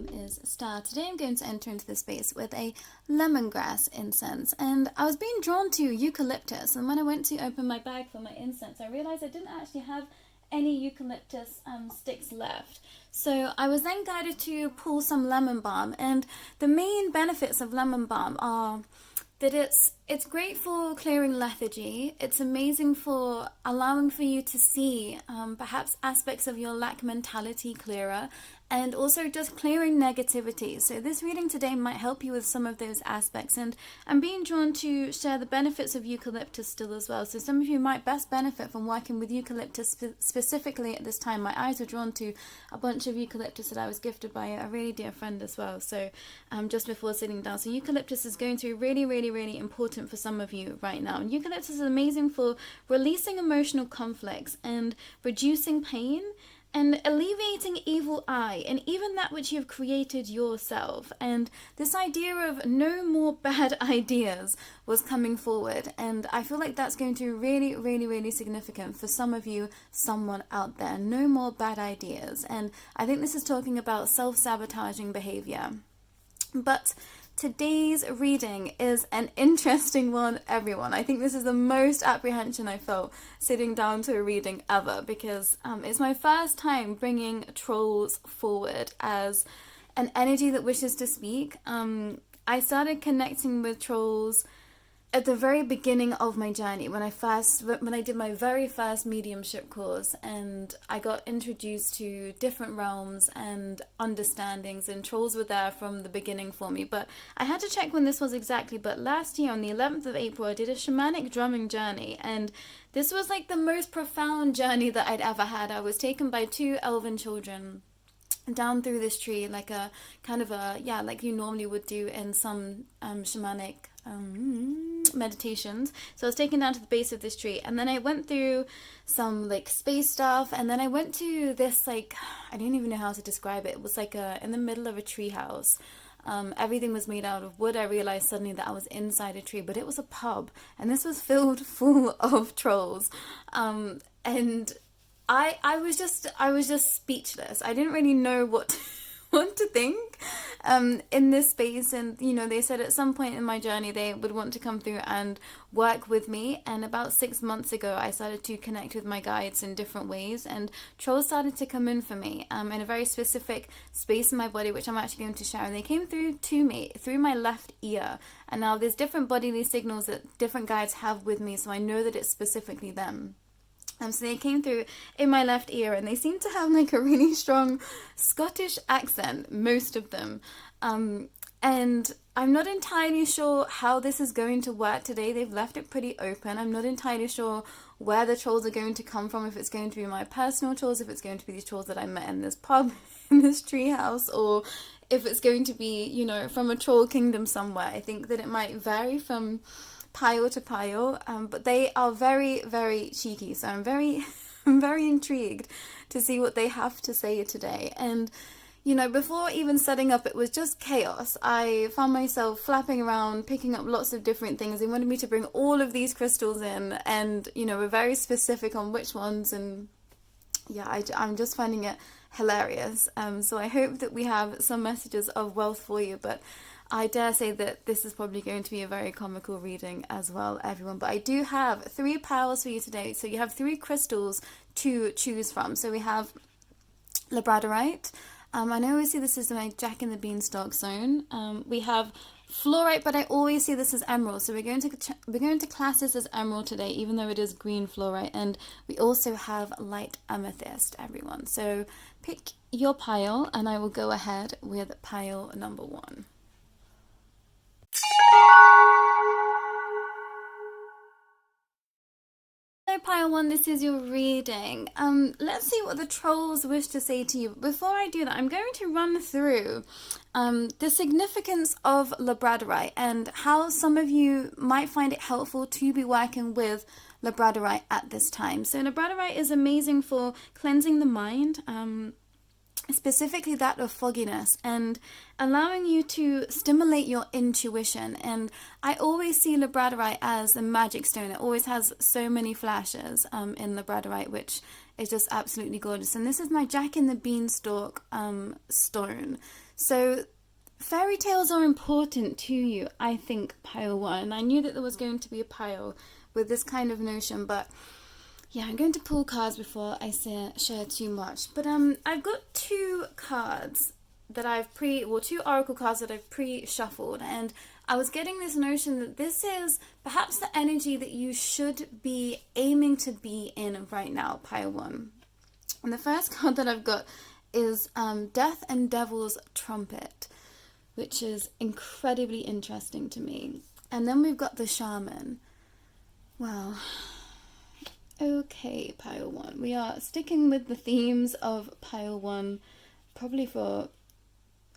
name is Starr. Today I'm going to enter into the space with a lemongrass incense, and I was being drawn to eucalyptus, and when I went to open my bag for my incense I realized I didn't actually have any eucalyptus sticks left. So I was then guided to pull some lemon balm, and the main benefits of lemon balm are that it's great for clearing lethargy. It's amazing for allowing for you to see perhaps aspects of your lack mentality clearer, and also just clearing negativity. So this reading today might help you with some of those aspects, and I'm being drawn to share the benefits of eucalyptus still as well. So some of you might best benefit from working with eucalyptus specifically at this time. My eyes were drawn to a bunch of eucalyptus that I was gifted by a really dear friend as well, so just before sitting down. So eucalyptus is going to be really, really, really important for some of you right now. And eucalyptus is amazing for releasing emotional conflicts and reducing pain and alleviating evil eye, and even that which you've created yourself. And this idea of no more bad ideas was coming forward, and I feel like that's going to be really, really, really significant for some of you, someone out there. No more bad ideas. And I think this is talking about self-sabotaging behavior. But today's reading is an interesting one, everyone. I think this is the most apprehension I felt sitting down to a reading ever, because it's my first time bringing trolls forward as an energy that wishes to speak. I started connecting with trolls at the very beginning of my journey, when I did my very first mediumship course, and I got introduced to different realms and understandings, and trolls were there from the beginning for me. But I had to check when this was exactly, but last year on the 11th of April I did a shamanic drumming journey, and this was like the most profound journey that I'd ever had. I was taken by two elven children down through this tree, like a kind of like you normally would do in some shamanic meditations. So I was taken down to the base of this tree, and then I went through some like space stuff, and then I went to this, like, I don't even know how to describe it. It was like in the middle of a tree house. Everything was made out of wood. I realized suddenly that I was inside a tree, but it was a pub, and this was filled full of trolls. And I was just speechless. I didn't really know what to think in this space. And they said at some point in my journey they would want to come through and work with me, and about 6 months ago I started to connect with my guides in different ways, and trolls started to come in for me in a very specific space in my body, which I'm actually going to share. And they came through to me through my left ear, and now there's different bodily signals that different guides have with me, so I know that it's specifically them. So they came through in my left ear, and they seem to have like a really strong Scottish accent, most of them. And I'm not entirely sure how this is going to work today. They've left it pretty open. I'm not entirely sure where the trolls are going to come from, if it's going to be my personal trolls, if it's going to be these trolls that I met in this pub, in this tree house, or if it's going to be, from a troll kingdom somewhere. I think that it might vary from pile to pile, but they are very, very cheeky, so I'm very intrigued to see what they have to say today. And before even setting up, it was just chaos. I found myself flapping around, picking up lots of different things. They wanted me to bring all of these crystals in, and we're very specific on which ones, and I'm just finding it hilarious. So I hope that we have some messages of wealth for you, but I dare say that this is probably going to be a very comical reading as well, everyone. But I do have 3 piles for you today. So you have 3 crystals to choose from. So we have labradorite. I know we see this as my Jack in the Beanstalk zone. We have fluorite, but I always see this as emerald. So we're going to class this as emerald today, even though it is green fluorite. And we also have light amethyst, everyone. So pick your pile, and I will go ahead with pile number 1. So pile 1, this is your reading. Let's see what the trolls wish to say to you. Before I do that, I'm going to run through the significance of labradorite and how some of you might find it helpful to be working with labradorite at this time. So labradorite is amazing for cleansing the mind, specifically that of fogginess, and allowing you to stimulate your intuition. And I always see labradorite as a magic stone. It always has so many flashes in labradorite, which is just absolutely gorgeous. And this is my Jack in the Beanstalk stone. So fairy tales are important to you, I think, pile one. And I knew that there was going to be a pile with this kind of notion, but yeah, I'm going to pull cards before I share too much. But I've got two cards that I've two oracle cards that I've pre-shuffled, and I was getting this notion that this is perhaps the energy that you should be aiming to be in right now, pile one. And the first card that I've got is Death and Devil's Trumpet, which is incredibly interesting to me. And then we've got the Shaman. Well, okay, pile one. We are sticking with the themes of pile one, probably for,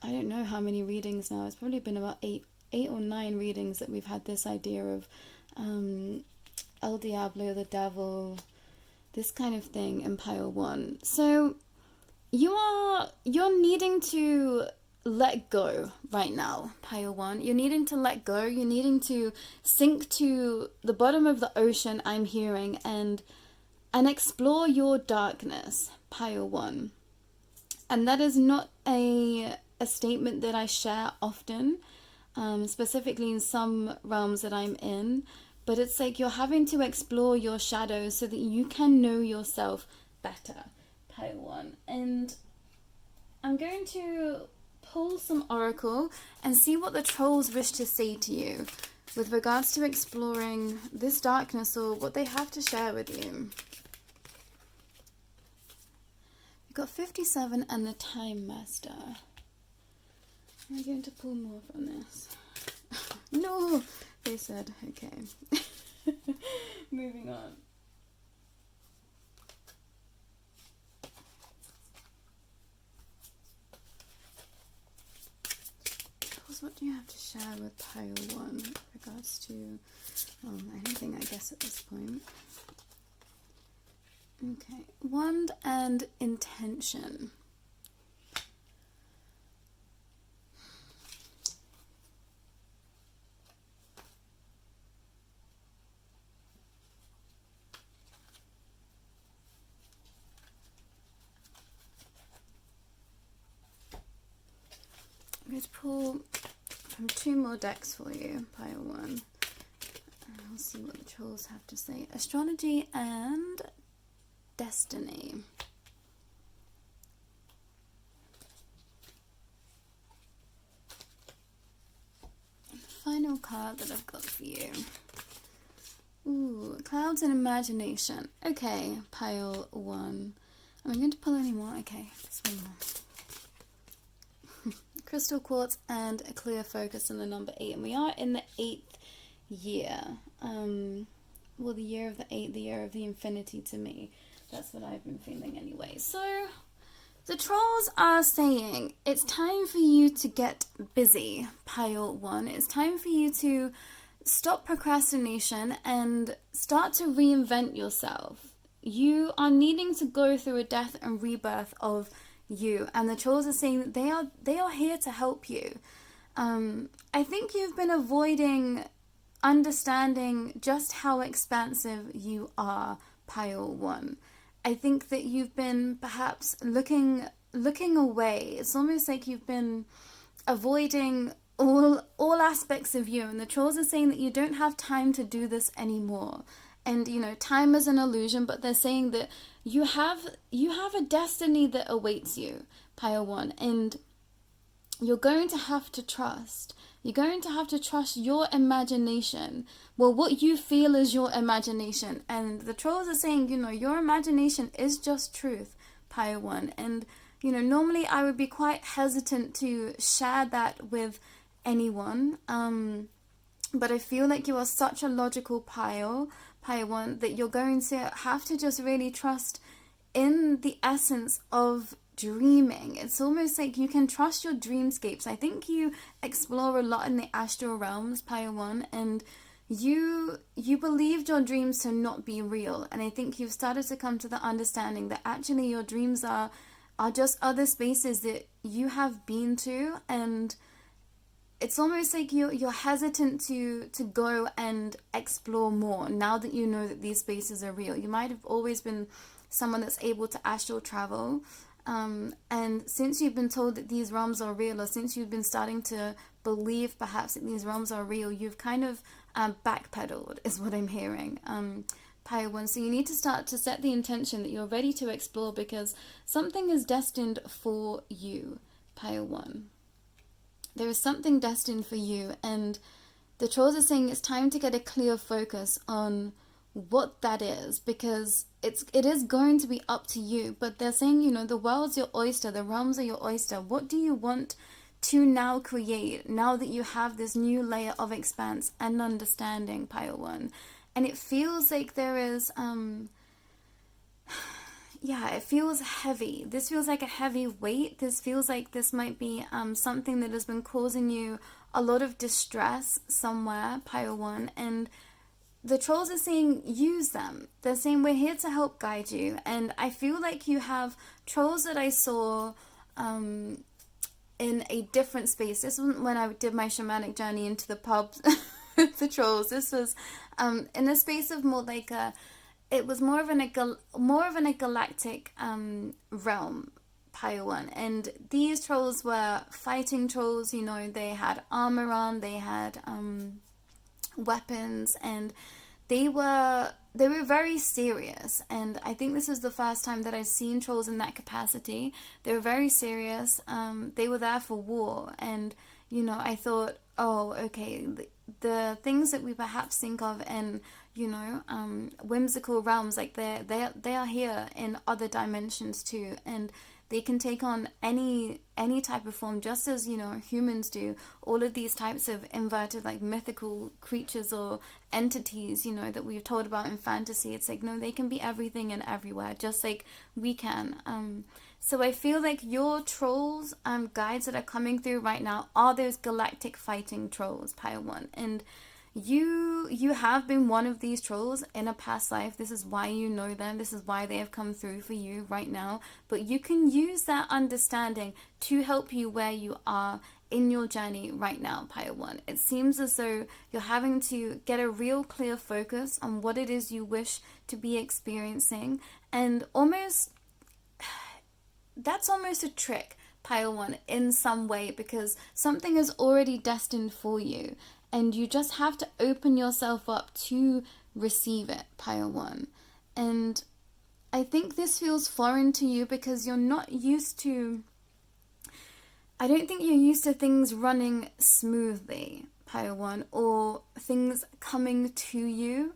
I don't know how many readings now. It's probably been about eight or nine readings that we've had this idea of El Diablo, the devil, this kind of thing in pile one. So you're needing to let go right now, pile one. You're needing to let go. You're needing to sink to the bottom of the ocean, I'm hearing, and explore your darkness, pile one. And that is not a statement that I share often, specifically in some realms that I'm in, but it's like you're having to explore your shadows so that you can know yourself better, pile one. And I'm going to pull some oracle and see what the trolls wish to say to you with regards to exploring this darkness, or what they have to share with you. We've got 57 and the Time Master. I'm going to pull more from this. No, they said, okay. Moving on. What do you have to share with pile one with regards to anything, I guess, at this point? Okay, Wand and Intention. I'm going to pull from two more decks for you, pile one. And we'll see what the trolls have to say. Astrology and Destiny. And the final card that I've got for you. Ooh, Clouds and Imagination. Okay, pile one. Am I going to pull any more? Okay, just one more. Crystal Quartz and a Clear Focus in the number 8. And we are in the 8th year. Well, the year of the 8, the year of the infinity to me. That's what I've been feeling anyway. So, the trolls are saying it's time for you to get busy, pile one. It's time for you to stop procrastination and start to reinvent yourself. You are needing to go through a death and rebirth of you, and the trolls are saying that they are here to help you. I think you've been avoiding understanding just how expansive you are, pile one. I think that you've been perhaps looking away. It's almost like you've been avoiding all aspects of you, and the trolls are saying that you don't have time to do this anymore. And you know, time is an illusion, but they're saying that you have a destiny that awaits you, pile one, and you're going to have to trust. You're going to have to trust your imagination. Well, what you feel is your imagination. And the trolls are saying, you know, your imagination is just truth, pile one. And, you know, normally I would be quite hesitant to share that with anyone. But I feel like you are such a logical pile one, that you're going to have to just really trust in the essence of dreaming. It's almost like you can trust your dreamscapes. I think you explore a lot in the astral realms, pile one, and you believed your dreams to not be real. And I think you've started to come to the understanding that actually your dreams are just other spaces that you have been to, and it's almost like you're hesitant to go and explore more now that you know that these spaces are real. You might have always been someone that's able to astral travel, And since you've been told that these realms are real, or since you've been starting to believe perhaps that these realms are real, you've kind of backpedaled, is what I'm hearing. Pile 1. So you need to start to set the intention that you're ready to explore, because something is destined for you, Pile 1. There is something destined for you, and the trolls are saying it's time to get a clear focus on what that is, because it is going to be up to you. But they're saying, you know, the world's your oyster, the realms are your oyster. What do you want to now create, now that you have this new layer of expanse and understanding, Pile 1? And it feels like there is yeah, it feels heavy. This feels like a heavy weight. This feels like this might be something that has been causing you a lot of distress somewhere, Pile 1. And the trolls are saying, use them. They're saying, we're here to help guide you. And I feel like you have trolls that I saw in a different space. This wasn't when I did my shamanic journey into the pubs with the trolls. This was in a space of more like a, it was more of a galactic realm, Pile 1. And these trolls were fighting trolls. You know, they had armor on, they had weapons, and they were very serious. And I think this is the first time that I've seen trolls in that capacity. They were very serious. They were there for war. And, you know, I thought, oh, okay, the things that we perhaps think of in, you know, whimsical realms, like they are here in other dimensions too, and they can take on any type of form, just as, you know, humans do. All of these types of inverted, like, mythical creatures or entities, you know, that we've told about in fantasy. It's like, no, they can be everything and everywhere, just like we can. So I feel like your trolls, guides that are coming through right now are those galactic fighting trolls, Pile 1. And you have been one of these trolls in a past life. This is why you know them. This is why they have come through for you right now. But you can use that understanding to help you where you are in your journey right now, Pile 1. It seems as though you're having to get a real clear focus on what it is you wish to be experiencing, and almost that's almost a trick, Pile 1, in some way, because something is already destined for you. And you just have to open yourself up to receive it, Pile 1. And I think this feels foreign to you because you're not used to... I don't think you're used to things running smoothly, Pile 1, or things coming to you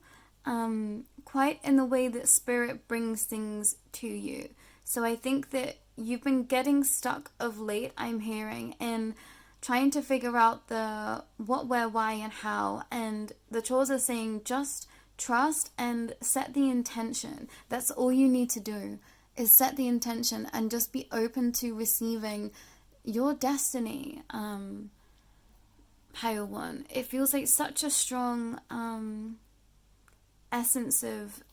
quite in the way that Spirit brings things to you. So I think that you've been getting stuck of late, I'm hearing, in trying to figure out the what, where, why, and how. And the trolls are saying, just trust and set the intention. That's all you need to do, is set the intention and just be open to receiving your destiny, Pile 1. It feels like such a strong essence of...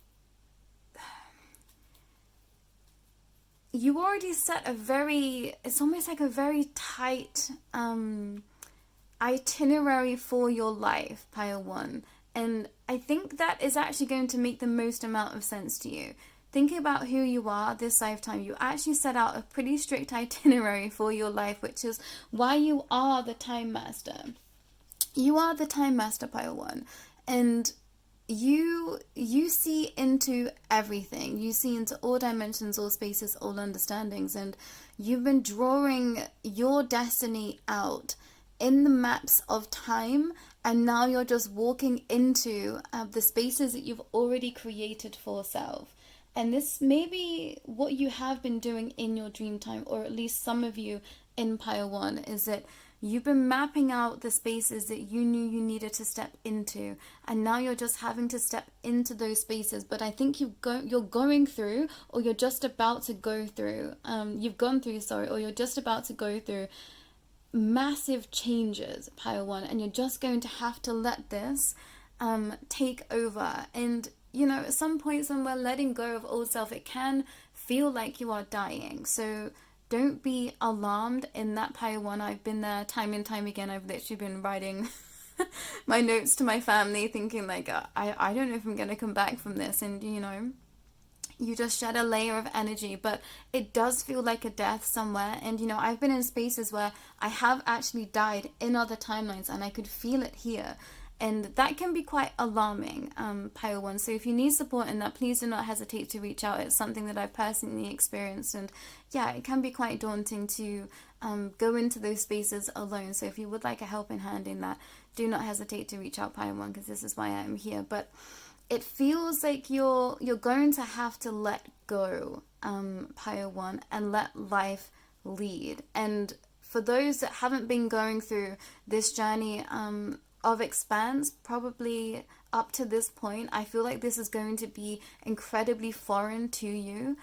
You already set a very, it's almost like a very tight itinerary for your life, Pile 1. And I think that is actually going to make the most amount of sense to you. Thinking about who you are this lifetime, you actually set out a pretty strict itinerary for your life, which is why you are the Time Master. You are the Time Master, Pile 1. And you see into everything. You see into all dimensions, all spaces, all understandings, and you've been drawing your destiny out in the maps of time, and now you're just walking into the spaces that you've already created for self. And this may be what you have been doing in your dream time, or at least some of you in Pile 1, is that you've been mapping out the spaces that you knew you needed to step into, and now you're just having to step into those spaces. But I think you're going through, or you're just about to go through, you've gone through, sorry, or you're just about to go through massive changes, Pile 1, and you're just going to have to let this take over. And, you know, at some points when we're letting go of old self, it can feel like you are dying. So don't be alarmed in that, Pile 1. I've been there time and time again. I've literally been writing my notes to my family thinking like, I don't know if I'm going to come back from this. And, you know, you just shed a layer of energy, but it does feel like a death somewhere. And I've been in spaces where I have actually died in other timelines, and I could feel it here, and that can be quite alarming, Pile 1. So if you need support in that, please do not hesitate to reach out. It's something that I've personally experienced, and yeah, it can be quite daunting to go into those spaces alone. So if you would like a helping hand in that, do not hesitate to reach out, Pile 1, because this is why I'm here. But it feels like you're going to have to let go, Pile 1, and let life lead. And for those that haven't been going through this journey of expanse, probably up to this point, I feel like this is going to be incredibly foreign to you.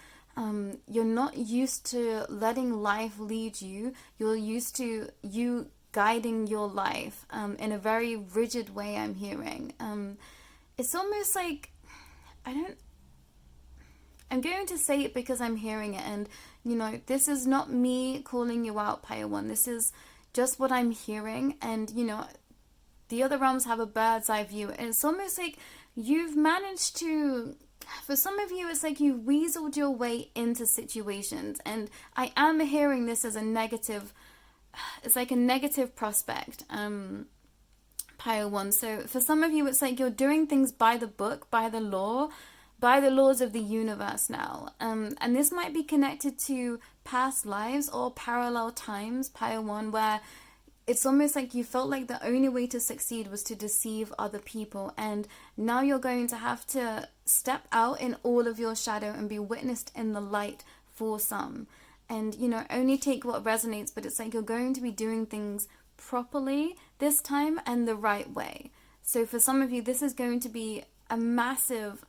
You're not used to letting life lead you. You're used to you guiding your life in a very rigid way, I'm hearing. It's almost like, I'm going to say it because I'm hearing it, and this is not me calling you out, Pile 1. This is just what I'm hearing, and the other realms have a bird's eye view, and it's almost like you've managed to, for some of you, it's like you weaseled your way into situations, and I am hearing this as a negative, it's like a negative prospect, Pile 1. So for some of you, it's like you're doing things by the book, by the law, by the laws of the universe now, and this might be connected to past lives or parallel times, Pile 1, where it's almost like you felt like the only way to succeed was to deceive other people, and now you're going to have to step out in all of your shadow and be witnessed in the light for some, and only take what resonates. But it's like you're going to be doing things properly this time and the right way. So for some of you, this is going to be a massive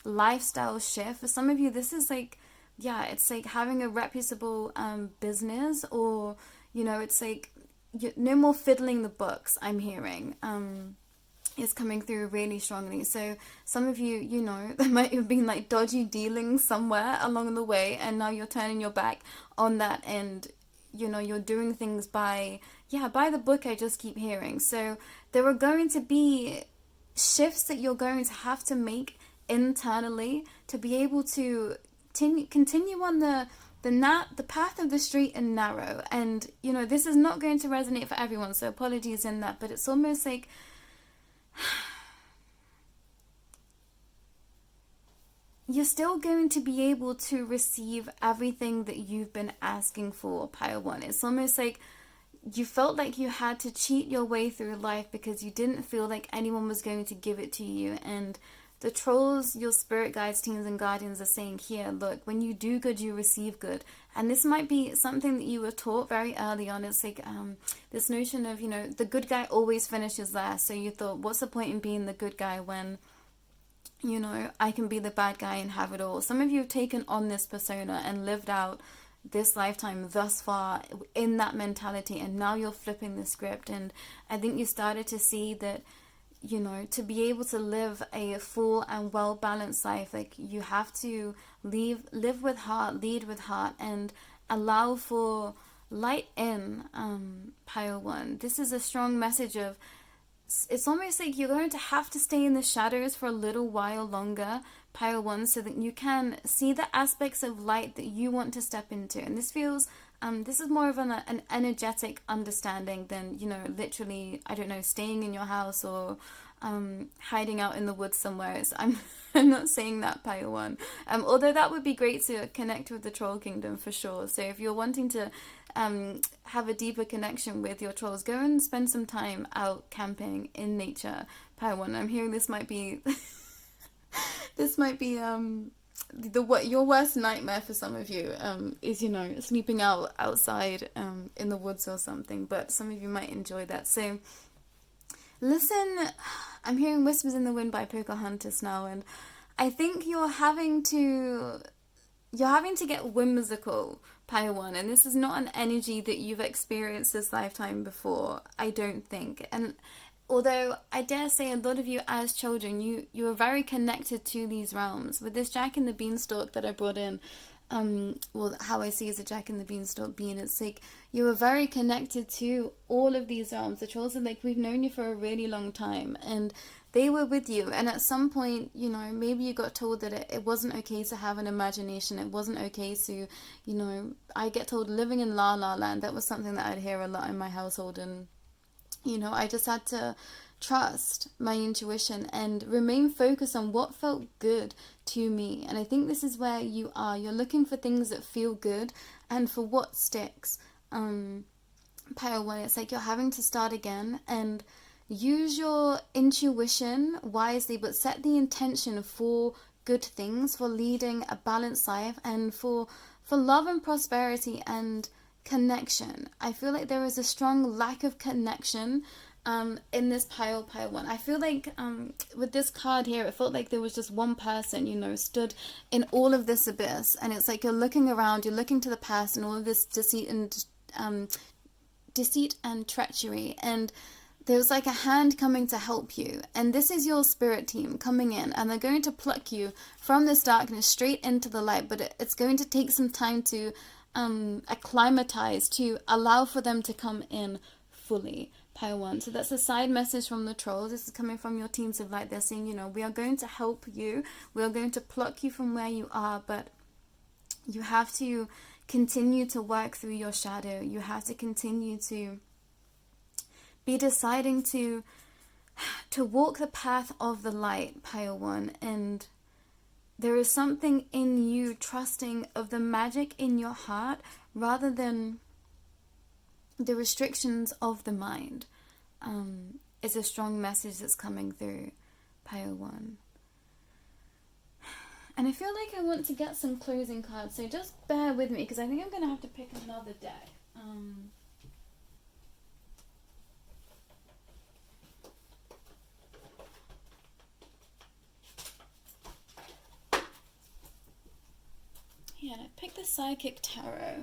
lifestyle shift. For some of you, this is like, yeah, it's like having a reputable business, or it's like no more fiddling the books, I'm hearing, is coming through really strongly. So some of you, there might have been like dodgy dealings somewhere along the way, and now you're turning your back on that, and you're doing things by the book, I just keep hearing. So there are going to be shifts that you're going to have to make internally to be able to continue on the path of the straight and narrow. And this is not going to resonate for everyone, so apologies in that, but it's almost like you're still going to be able to receive everything that you've been asking for, Pile 1. It's almost like you felt like you had to cheat your way through life because you didn't feel like anyone was going to give it to you. And the trolls, your spirit guides, teams, and guardians are saying here, look, when you do good, you receive good. And this might be something that you were taught very early on. It's like this notion of, the good guy always finishes last. So you thought, what's the point in being the good guy when, I can be the bad guy and have it all? Some of you have taken on this persona and lived out this lifetime thus far in that mentality, and now you're flipping the script. And I think you started to see that, to be able to live a full and well-balanced life, like you have to live with heart, lead with heart, and allow for light in, Pile 1. This is a strong message of, it's almost like you're going to have to stay in the shadows for a little while longer, Pile 1, so that you can see the aspects of light that you want to step into. And this feels, this is more of an energetic understanding than, literally, I don't know, staying in your house or hiding out in the woods somewhere. So I'm not saying that, Pile 1. Although that would be great to connect with the troll kingdom for sure. So if you're wanting to have a deeper connection with your trolls, go and spend some time out camping in nature, Pile 1. I'm hearing this might be your worst nightmare for some of you, is sleeping outside in the woods or something, but some of you might enjoy that. So listen, I'm hearing Whispers in the Wind by Pocahontas now, and I think you're having to get whimsical, Pile 1, and this is not an energy that you've experienced this lifetime before, I don't think. And although I dare say a lot of you as children, you are very connected to these realms. With this Jack and the Beanstalk that I brought in, well, how I see as a Jack and the Beanstalk being, it's like you were very connected to all of these realms. The trolls are like, we've known you for a really long time, and they were with you. And at some point, you know, maybe you got told that it wasn't okay to have an imagination. It wasn't okay to, you know, I get told living in La La Land. That was something that I'd hear a lot in my household. And, you know, I just had to trust my intuition and remain focused on what felt good to me. And I think this is where you are. You're looking for things that feel good and for what sticks. Pile 1, it's like you're having to start again and use your intuition wisely, but set the intention for good things, for leading a balanced life, and for love and prosperity and connection. I feel like there is a strong lack of connection in this pile 1. I feel like with this card here, it felt like there was just one person, you know, stood in all of this abyss, and it's like you're looking around, you're looking to the past and all of this deceit and treachery, and there's like a hand coming to help you, and this is your spirit team coming in, and they're going to pluck you from this darkness straight into the light, but it's going to take some time to acclimatize, to allow for them to come in fully. Pile 1. So that's a side message from the trolls. This is coming from your teams of light. They're saying, you know, we are going to help you, we are going to pluck you from where you are, but you have to continue to work through your shadow. You have to continue to be deciding to walk the path of the light, Pile 1. And there is something in you trusting of the magic in your heart rather than the restrictions of the mind. Is a strong message that's coming through, Pile 1. And I feel like I want to get some closing cards, so just bear with me, because I think I'm going to have to pick another deck. Yeah, I picked the Psychic Tarot,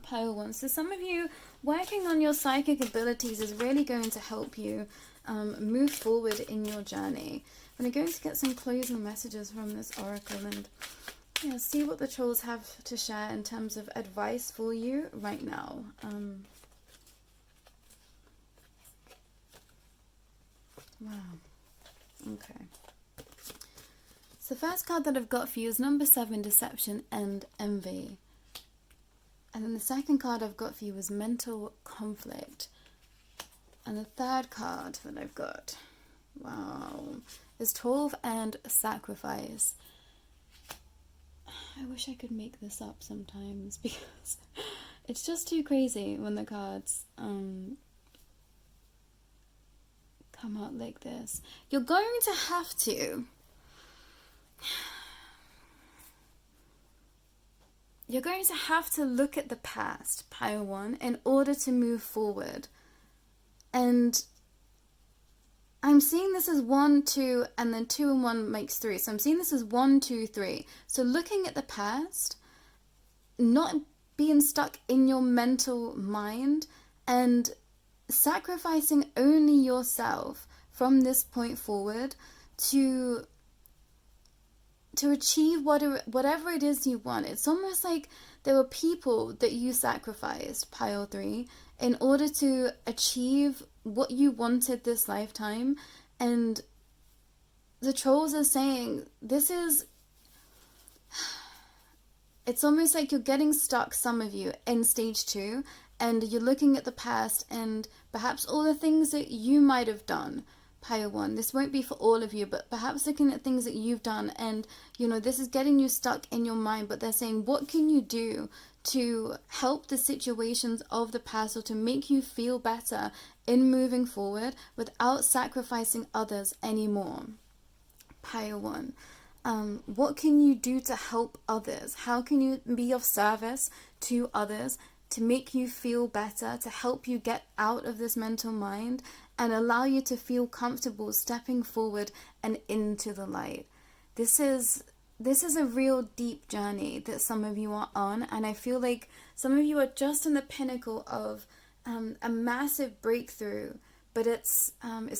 Pile 1. So some of you, working on your psychic abilities is really going to help you move forward in your journey. I'm going to get some closing messages from this oracle and, you know, see what the trolls have to share in terms of advice for you right now. Wow. Okay. So the first card that I've got for you is number 7, Deception and Envy. And then the second card I've got for you is Mental Conflict. And the third card that I've got, wow, is 12 and Sacrifice. I wish I could make this up sometimes, because it's just too crazy when the cards come out like this. You're going to have to... You're going to have to look at the past, Pile 1, in order to move forward. And I'm seeing this as 1, 2, and then 2 and 1 makes 3. So I'm seeing this as 1, 2, 3. So looking at the past, not being stuck in your mental mind, and sacrificing only yourself from this point forward to achieve whatever it is you want. It's almost like there were people that you sacrificed, Pile 3, in order to achieve what you wanted this lifetime. And the trolls are saying, it's almost like you're getting stuck, some of you, in stage 2, and you're looking at the past and perhaps all the things that you might have done, Pile 1. This won't be for all of you, but perhaps looking at things that you've done, and, you know, this is getting you stuck in your mind, but they're saying, what can you do to help the situations of the past, or to make you feel better in moving forward without sacrificing others anymore? Pile 1. What can you do to help others? How can you be of service to others to make you feel better, to help you get out of this mental mind and allow you to feel comfortable stepping forward and into the light? This is a real deep journey that some of you are on, and I feel like some of you are just in the pinnacle of a massive breakthrough, but it's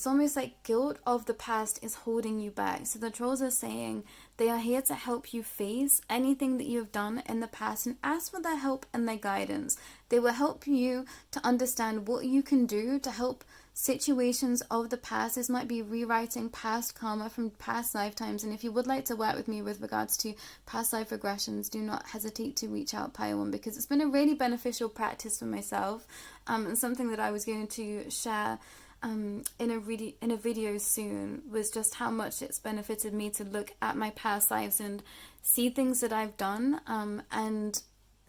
almost like guilt of the past is holding you back. So the trolls are saying They are here to help you face anything that you have done in the past and ask for their help and their guidance. They will help you to understand what you can do to help situations of the past. This might be rewriting past karma from past lifetimes, and if you would like to work with me with regards to past life regressions, do not hesitate to reach out, Pleiadian, because it's been a really beneficial practice for myself, and something that I was going to share in a video soon, was just how much it's benefited me to look at my past lives and see things that I've done, and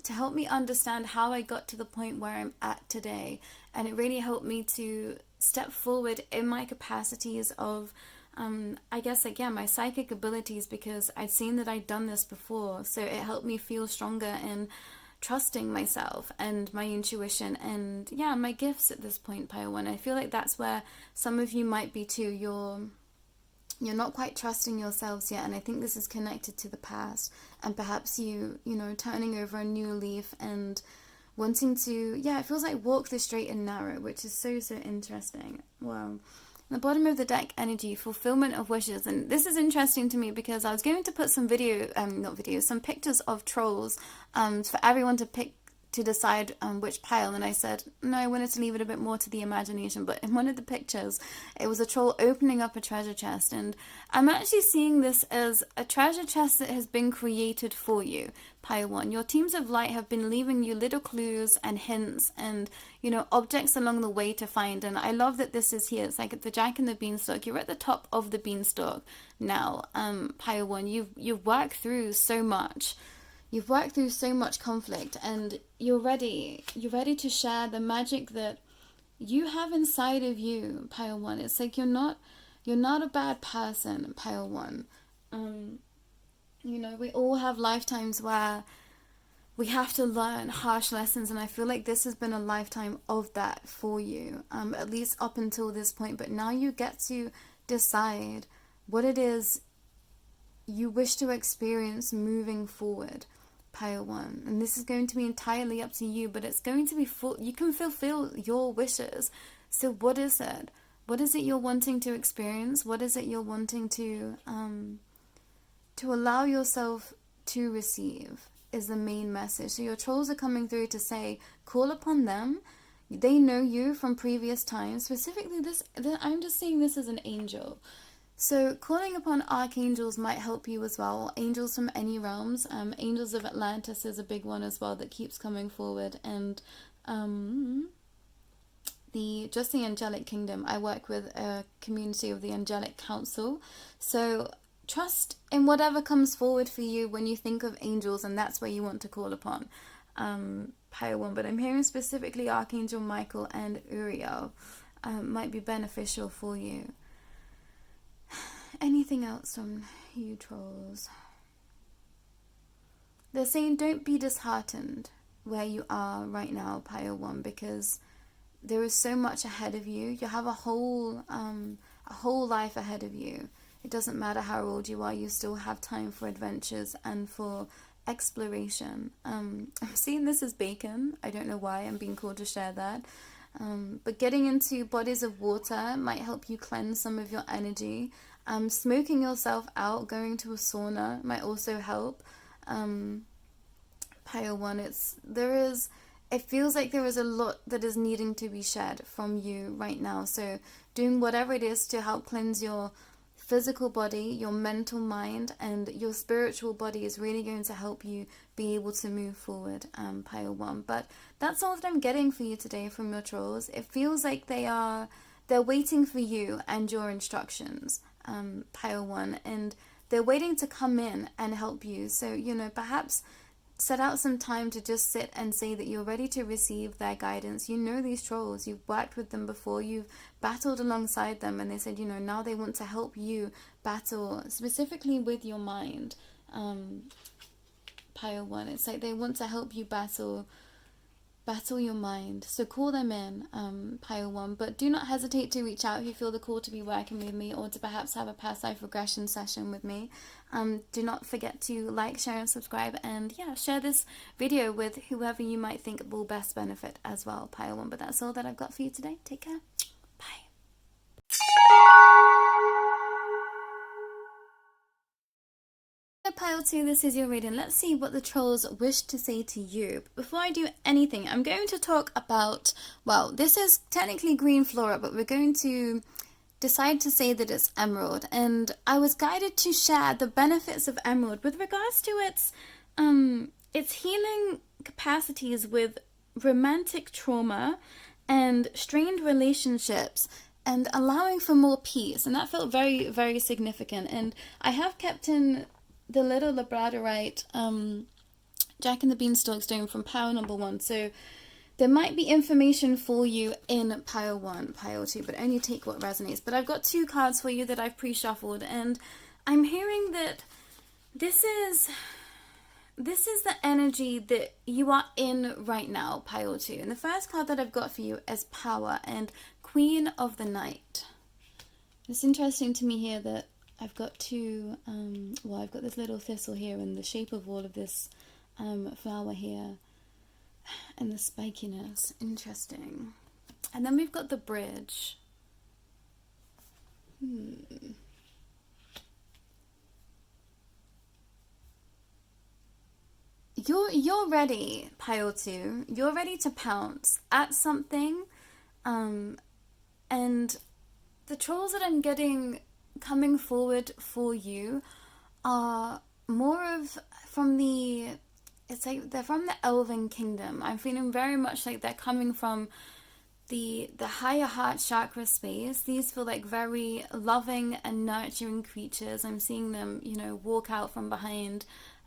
to help me understand how I got to the point where I'm at today. And it really helped me to step forward in my capacities of I guess, like, yeah, my psychic abilities, because I'd seen that I'd done this before. So it helped me feel stronger in trusting myself and my intuition and, yeah, my gifts at this point, Pleiadian. I feel like that's where some of you might be too. You're not quite trusting yourselves yet, and I think this is connected to the past, and perhaps you know, turning over a new leaf and wanting to, yeah, it feels like walk the straight and narrow, which is so interesting. Wow. The bottom of the deck energy, fulfillment of wishes. And this is interesting to me because I was going to put some some pictures of trolls for everyone to pick, to decide which pile, and I said no, I wanted to leave it a bit more to the imagination. But in one of the pictures, it was a troll opening up a treasure chest, and I'm actually seeing this as a treasure chest that has been created for you, Pleiadian. Your teams of light have been leaving you little clues and hints and, you know, objects along the way to find. And I love that this is here. It's like the Jack and the Beanstalk. You're at the top of the beanstalk now, Pleiadian. You've worked through so much. You've worked through so much conflict, and you're ready to share the magic that you have inside of you, Pleiadian. It's like you're not a bad person, Pleiadian. You know, we all have lifetimes where we have to learn harsh lessons, and I feel like this has been a lifetime of that for you, at least up until this point. But now you get to decide what it is you wish to experience moving forward, Pleiadian. And this is going to be entirely up to you, but it's going to be full. You can fulfill your wishes. So what is it? What is it you're wanting to experience? What is it you're wanting to allow yourself to receive is the main message. So your trolls are coming through to say, call upon them. They know you from previous times. Specifically, I'm just seeing this as an angel. So calling upon archangels might help you as well. Angels from any realms. Angels of Atlantis is a big one as well that keeps coming forward. And the angelic kingdom. I work with a community of the angelic council. So trust in whatever comes forward for you when you think of angels, and that's where you want to call upon Pleiadian. But I'm hearing specifically Archangel Michael and Uriel might be beneficial for you. Anything else from you trolls? They're saying don't be disheartened where you are right now, Pleiadian, because there is so much ahead of you. You have a whole life ahead of you. It doesn't matter how old you are, you still have time for adventures and for exploration. I'm seeing this as bacon. I don't know why I'm being called to share that. But getting into bodies of water might help you cleanse some of your energy. Smoking yourself out, going to a sauna might also help. Pleiadian, it feels like there is a lot that is needing to be shed from you right now. So doing whatever it is to help cleanse your physical body, your mental mind, and your spiritual body is really going to help you be able to move forward, Pleiadian. But that's all that I'm getting for you today from your trolls. It feels like they're waiting for you and your instructions, Pleiadian, and they're waiting to come in and help you. So, you know, perhaps set out some time to just sit and say that you're ready to receive their guidance. You know these trolls, you've worked with them before, you've battled alongside them, and they said, you know, now they want to help you battle specifically with your mind, Pleiadian. It's like they want to help you battle your mind. So call them in, Pleiadian, but do not hesitate to reach out if you feel the call to be working with me or to perhaps have a past life regression session with me. Do not forget to like, share and subscribe, and yeah, share this video with whoever you might think will best benefit as well, Pleiadian. But that's all that I've got for you today. Take care. Bye. Pile 2, this is your reading. Let's see what the trolls wish to say to you. But before I do anything, I'm going to talk about, well, this is technically green flora, but we're going to decide to say that it's emerald. And I was guided to share the benefits of emerald with regards to its healing capacities with romantic trauma and strained relationships, and allowing for more peace. And that felt very, very significant. And I have kept in the little labradorite Jack and the Beanstalk stone from pile number 1. So there might be information for you in pile 1, pile 2, but only take what resonates. But I've got 2 cards for you that I've pre-shuffled, and I'm hearing that this is the energy that you are in right now, pile 2. And the first card that I've got for you is Power and Queen of the Night. It's interesting to me here that I've got 2, I've got this little thistle here in the shape of all of this flower here, and the spikiness. Interesting. And then we've got the bridge. You're ready, pile 2. You're ready to pounce at something, and the trolls that I'm getting coming forward for you are more of it's like they're from the Elven Kingdom. I'm feeling very much like they're coming from the higher heart chakra space. These feel like very loving and nurturing creatures. I'm seeing them, walk out from behind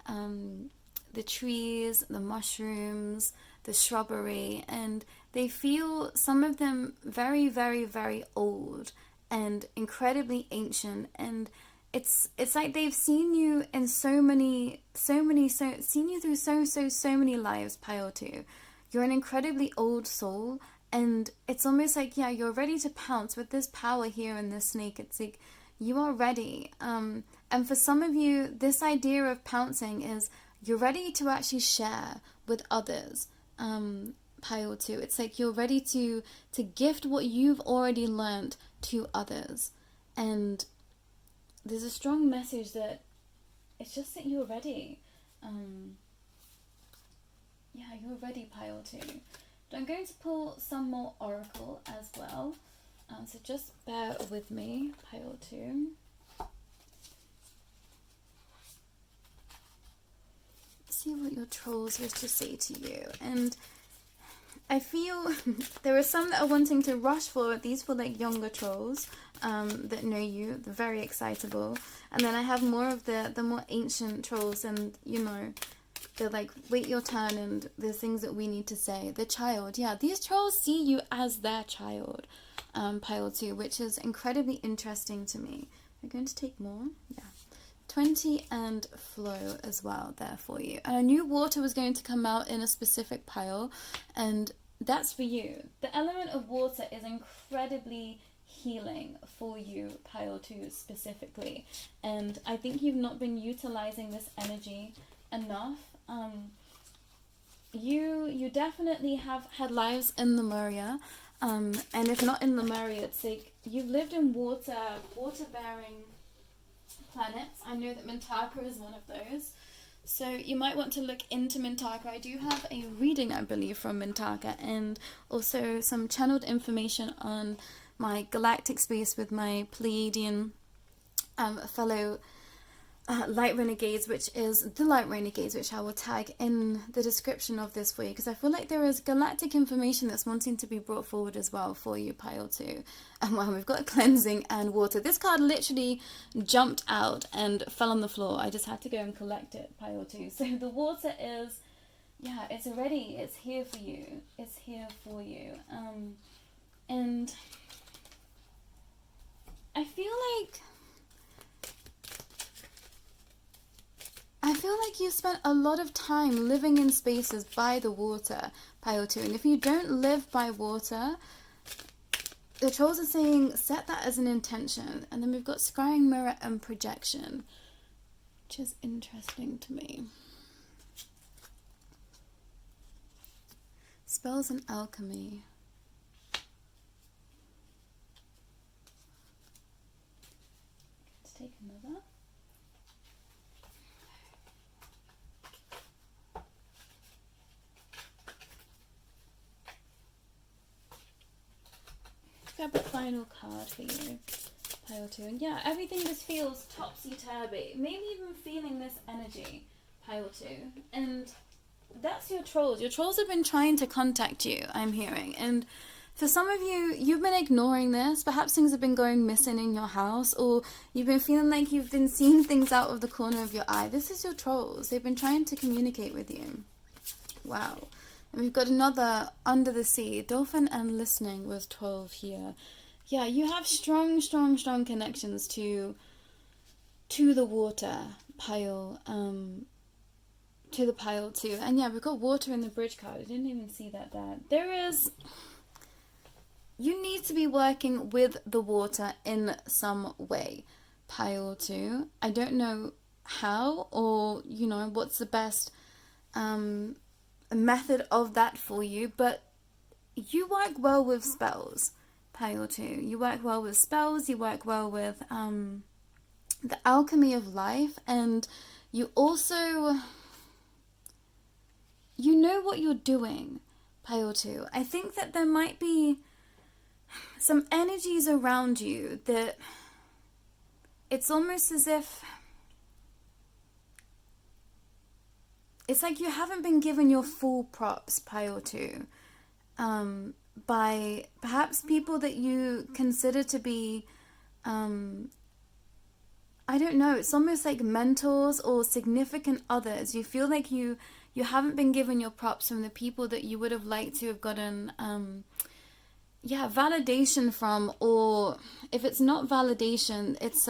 the trees, the mushrooms, the shrubbery, and they feel, some of them, very, very, very old and incredibly ancient. And it's like they've seen you in so many seen you through so many lives, pile 2. You're an incredibly old soul, and it's almost like, you're ready to pounce with this power here in this snake. It's like you are ready. And for some of you, this idea of pouncing is you're ready to actually share with others, pile 2. It's like you're ready to gift what you've already learned to others. And there's a strong message that it's just that you're ready. You're ready, pile 2. But I'm going to pull some more oracle as well. So just bear with me, pile 2. See what your trolls wish to say to you. And I feel there are some that are wanting to rush forward. These feel like younger trolls that know you. They're very excitable. And then I have more of the more ancient trolls, and they're like, wait your turn, and there's things that we need to say. The child, these trolls see you as their child, pile 2, which is incredibly interesting to me. We're going to take more. 20 and flow as well there for you. And I knew water was going to come out in a specific pile, and that's for you. The element of water is incredibly healing for you, pile 2 specifically. And I think you've not been utilizing this energy enough. You definitely have had lives in Lemuria. And if not in Lemuria, it's like you've lived in water-bearing planets. I know that Mintaka is one of those, so you might want to look into Mintaka. I do have a reading, I believe, from Mintaka, and also some channeled information on my galactic space with my Pleiadian fellow light renegades, which is the light renegades, which I will tag in the description of this for you, because I feel like there is galactic information that's wanting to be brought forward as well for you, pile 2. And wow, we've got cleansing and water. This card literally jumped out and fell on the floor. I just had to go and collect it, pile 2. So the water is, it's ready. It's here for you. It's here for you. And I feel like you spent a lot of time living in spaces by the water, pile 2. And if you don't live by water, the trolls are saying set that as an intention. And then we've got scrying mirror and projection, which is interesting to me. Spells and alchemy. Let's take another. grab a final card for you, pile 2. And yeah, everything just feels topsy-turvy. Maybe even feeling this energy, pile 2. And that's your trolls. Your trolls have been trying to contact you, I'm hearing. And for some of you, you've been ignoring this. Perhaps things have been going missing in your house, or you've been feeling like you've been seeing things out of the corner of your eye. This is your trolls. They've been trying to communicate with you. Wow. And we've got another under the sea, dolphin and listening with 12 here. Yeah, you have strong connections to the water pile, to the pile 2. And yeah, we've got water in the bridge card. I didn't even see that there. You need to be working with the water in some way, pile 2. I don't know how, or, what's the best method of that for you, but you work well with spells, pile 2. You work well with spells, you work well with the alchemy of life, and you also, you know what you're doing, pile 2. I think that there might be some energies around you that it's almost as if it's like you haven't been given your full props, pile 2, by perhaps people that you consider to be, I don't know, it's almost like mentors or significant others. You feel like you haven't been given your props from the people that you would have liked to have gotten, validation from, or if it's not validation, it's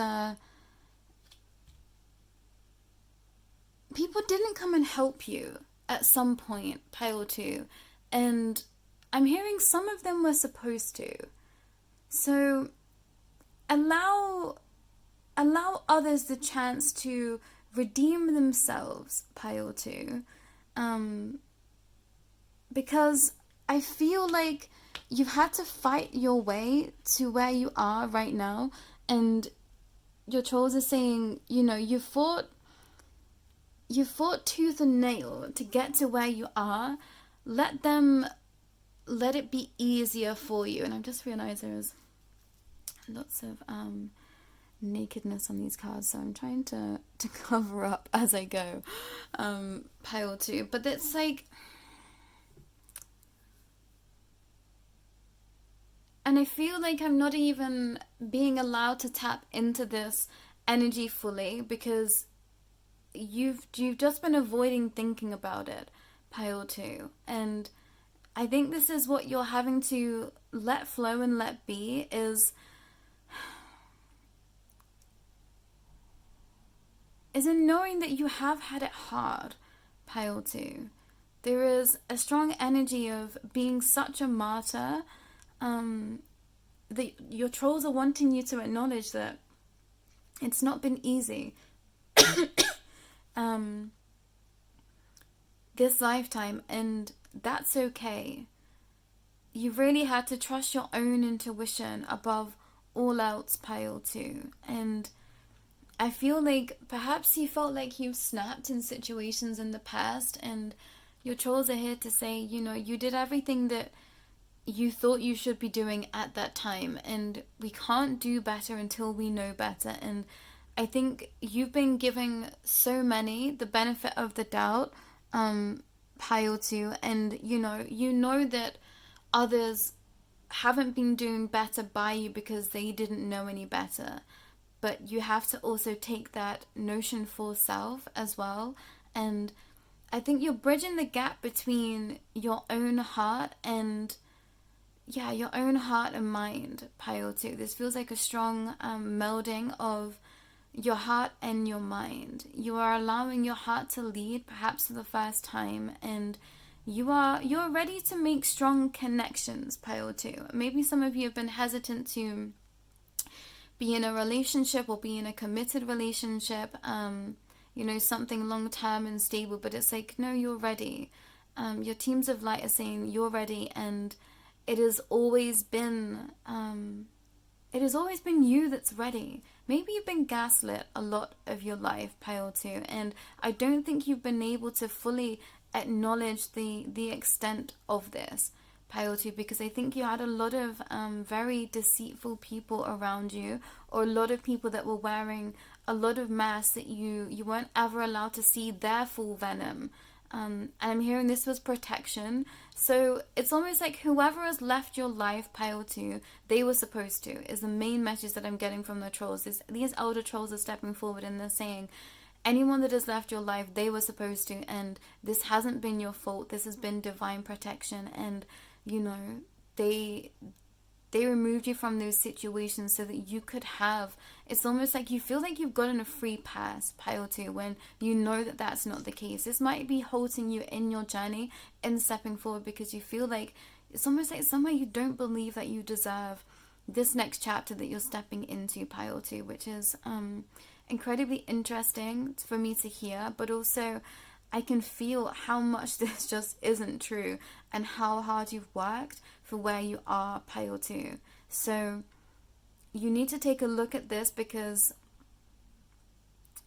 people didn't come and help you at some point, pile 2, and I'm hearing some of them were supposed to. So allow others the chance to redeem themselves, pile 2, because I feel like you've had to fight your way to where you are right now, and your trolls are saying, you fought tooth and nail to get to where you are. Let it be easier for you. And I've just realized there's lots of nakedness on these cards, so I'm trying to cover up as I go, pile 2. But it's like, and I feel like I'm not even being allowed to tap into this energy fully because you've just been avoiding thinking about it, pile 2. And I think this is what you're having to let flow and let be, is in knowing that you have had it hard, pile 2. There is a strong energy of being such a martyr, that your trolls are wanting you to acknowledge that it's not been easy. This lifetime, and that's okay. You really had to trust your own intuition above all else, pile 2. And I feel like perhaps you felt like you snapped in situations in the past, and your trolls are here to say, you did everything that you thought you should be doing at that time, and we can't do better until we know better. And I think you've been giving so many the benefit of the doubt, pile 2, and you know that others haven't been doing better by you because they didn't know any better. But you have to also take that notion for self as well. And I think you're bridging the gap between your own heart and your own heart and mind, pile 2. This feels like a strong melding of your heart and your mind. You are allowing your heart to lead, perhaps for the first time, and you're ready to make strong connections, pile 2. Maybe some of you have been hesitant to be in a relationship or be in a committed relationship, something long-term and stable, but it's like, no, you're ready. Your teams of light are saying you're ready, and it has always been you that's ready. Maybe you've been gaslit a lot of your life, pile 2, and I don't think you've been able to fully acknowledge the extent of this, Pile 2, because I think you had a lot of very deceitful people around you, or a lot of people that were wearing a lot of masks that you weren't ever allowed to see their full venom. And I'm hearing this was protection. So it's almost like whoever has left your life, Pile 2, they were supposed to, is the main message that I'm getting from the trolls. These elder trolls are stepping forward and they're saying, anyone that has left your life, they were supposed to, and this hasn't been your fault. This has been divine protection, and they removed you from those situations so that you could have, it's almost like you feel like you've gotten a free pass, Pile 2, when you know that that's not the case. This might be halting you in your journey in stepping forward, because you feel like it's almost like somehow you don't believe that you deserve this next chapter that you're stepping into, Pile 2, which is incredibly interesting for me to hear, but also I can feel how much this just isn't true and how hard you've worked for where you are, Pile 2. So you need to take a look at this, because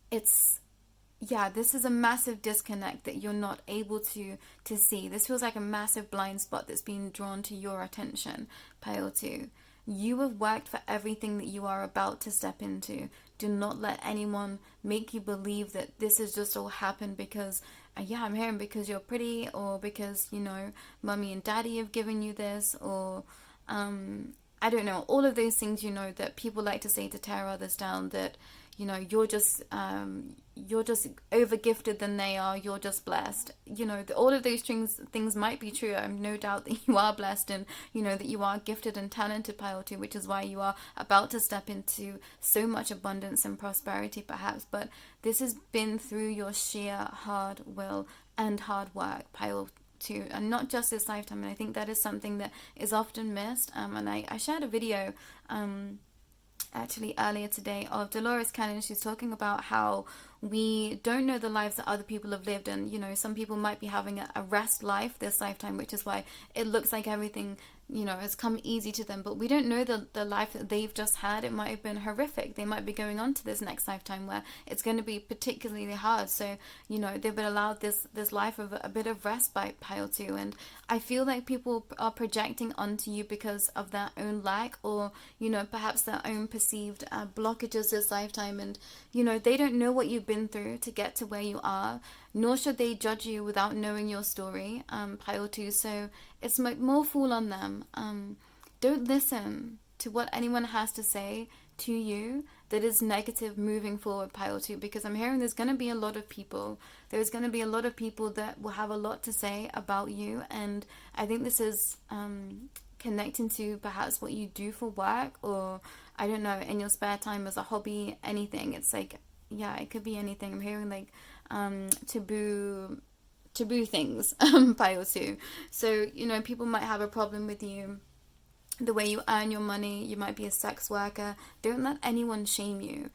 this is a massive disconnect that you're not able to see. This feels like a massive blind spot that's being drawn to your attention, Pile 2. You have worked for everything that you are about to step into. Do not let anyone make you believe that this has just all happened because, I'm hearing because you're pretty, or because, mommy and daddy have given you this, or, I don't know, all of those things, that people like to say to tear others down, that, you're just over gifted than they are, you're just blessed. All of those things might be true. I have no doubt that you are blessed, and that you are gifted and talented, Pile 2, which is why you are about to step into so much abundance and prosperity, perhaps. But this has been through your sheer hard will and hard work, Pile 2, and not just this lifetime. And I think that is something that is often missed. And I shared a video actually earlier today of Dolores Cannon. She's talking about how we don't know the lives that other people have lived, and some people might be having a rest life this lifetime, which is why it looks like everything has come easy to them, but we don't know the life that they've just had. It might have been horrific. They might be going on to this next lifetime where it's going to be particularly hard. So they've been allowed this life of a bit of respite, Pile 2, and I feel like people are projecting onto you because of their own lack, or perhaps their own perceived blockages this lifetime, and they don't know what you've been through to get to where you are, nor should they judge you without knowing your story, Pile 2. So it's more fool on them. Don't listen to what anyone has to say to you that is negative moving forward, Pile 2, because I'm hearing there's going to be a lot of people. There's going to be a lot of people that will have a lot to say about you, and I think this is connecting to perhaps what you do for work, or I don't know, in your spare time as a hobby, anything. It's like, it could be anything. I'm hearing like taboo things, Pile 2. So people might have a problem with you, the way you earn your money. You might be a sex worker. Don't let anyone shame you,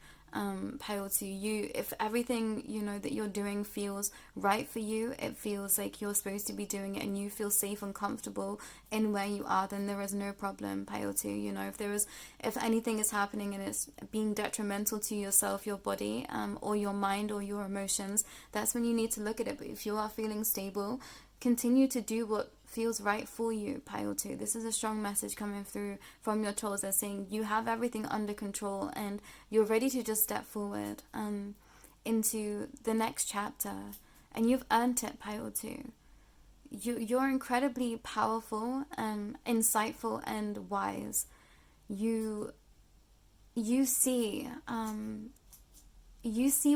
Pile 2. If everything that you're doing feels right for you, it feels like you're supposed to be doing it, and you feel safe and comfortable in where you are, then there is no problem, Pile 2. If anything is happening and it's being detrimental to yourself, your body, or your mind or your emotions, that's when you need to look at it. But if you are feeling stable, continue to do what feels right for you, Pile 2. This is a strong message coming through from your trolls. They're saying you have everything under control, and you're ready to just step forward into the next chapter, and you've earned it, Pile 2. You're incredibly powerful, insightful, and wise. You see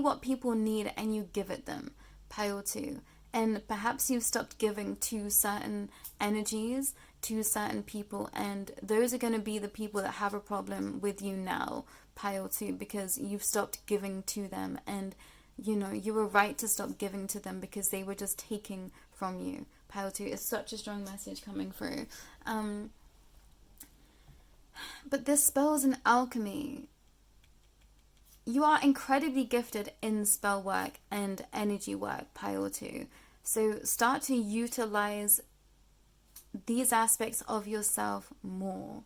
what people need, and you give it them, Pile 2. And perhaps you've stopped giving to certain energies, to certain people, and those are going to be the people that have a problem with you now, Pile 2, because you've stopped giving to them, and you were right to stop giving to them because they were just taking from you, Pile 2. It's such a strong message coming through. But this spells and alchemy. You are incredibly gifted in spell work and energy work, Pile 2. So start to utilize these aspects of yourself more.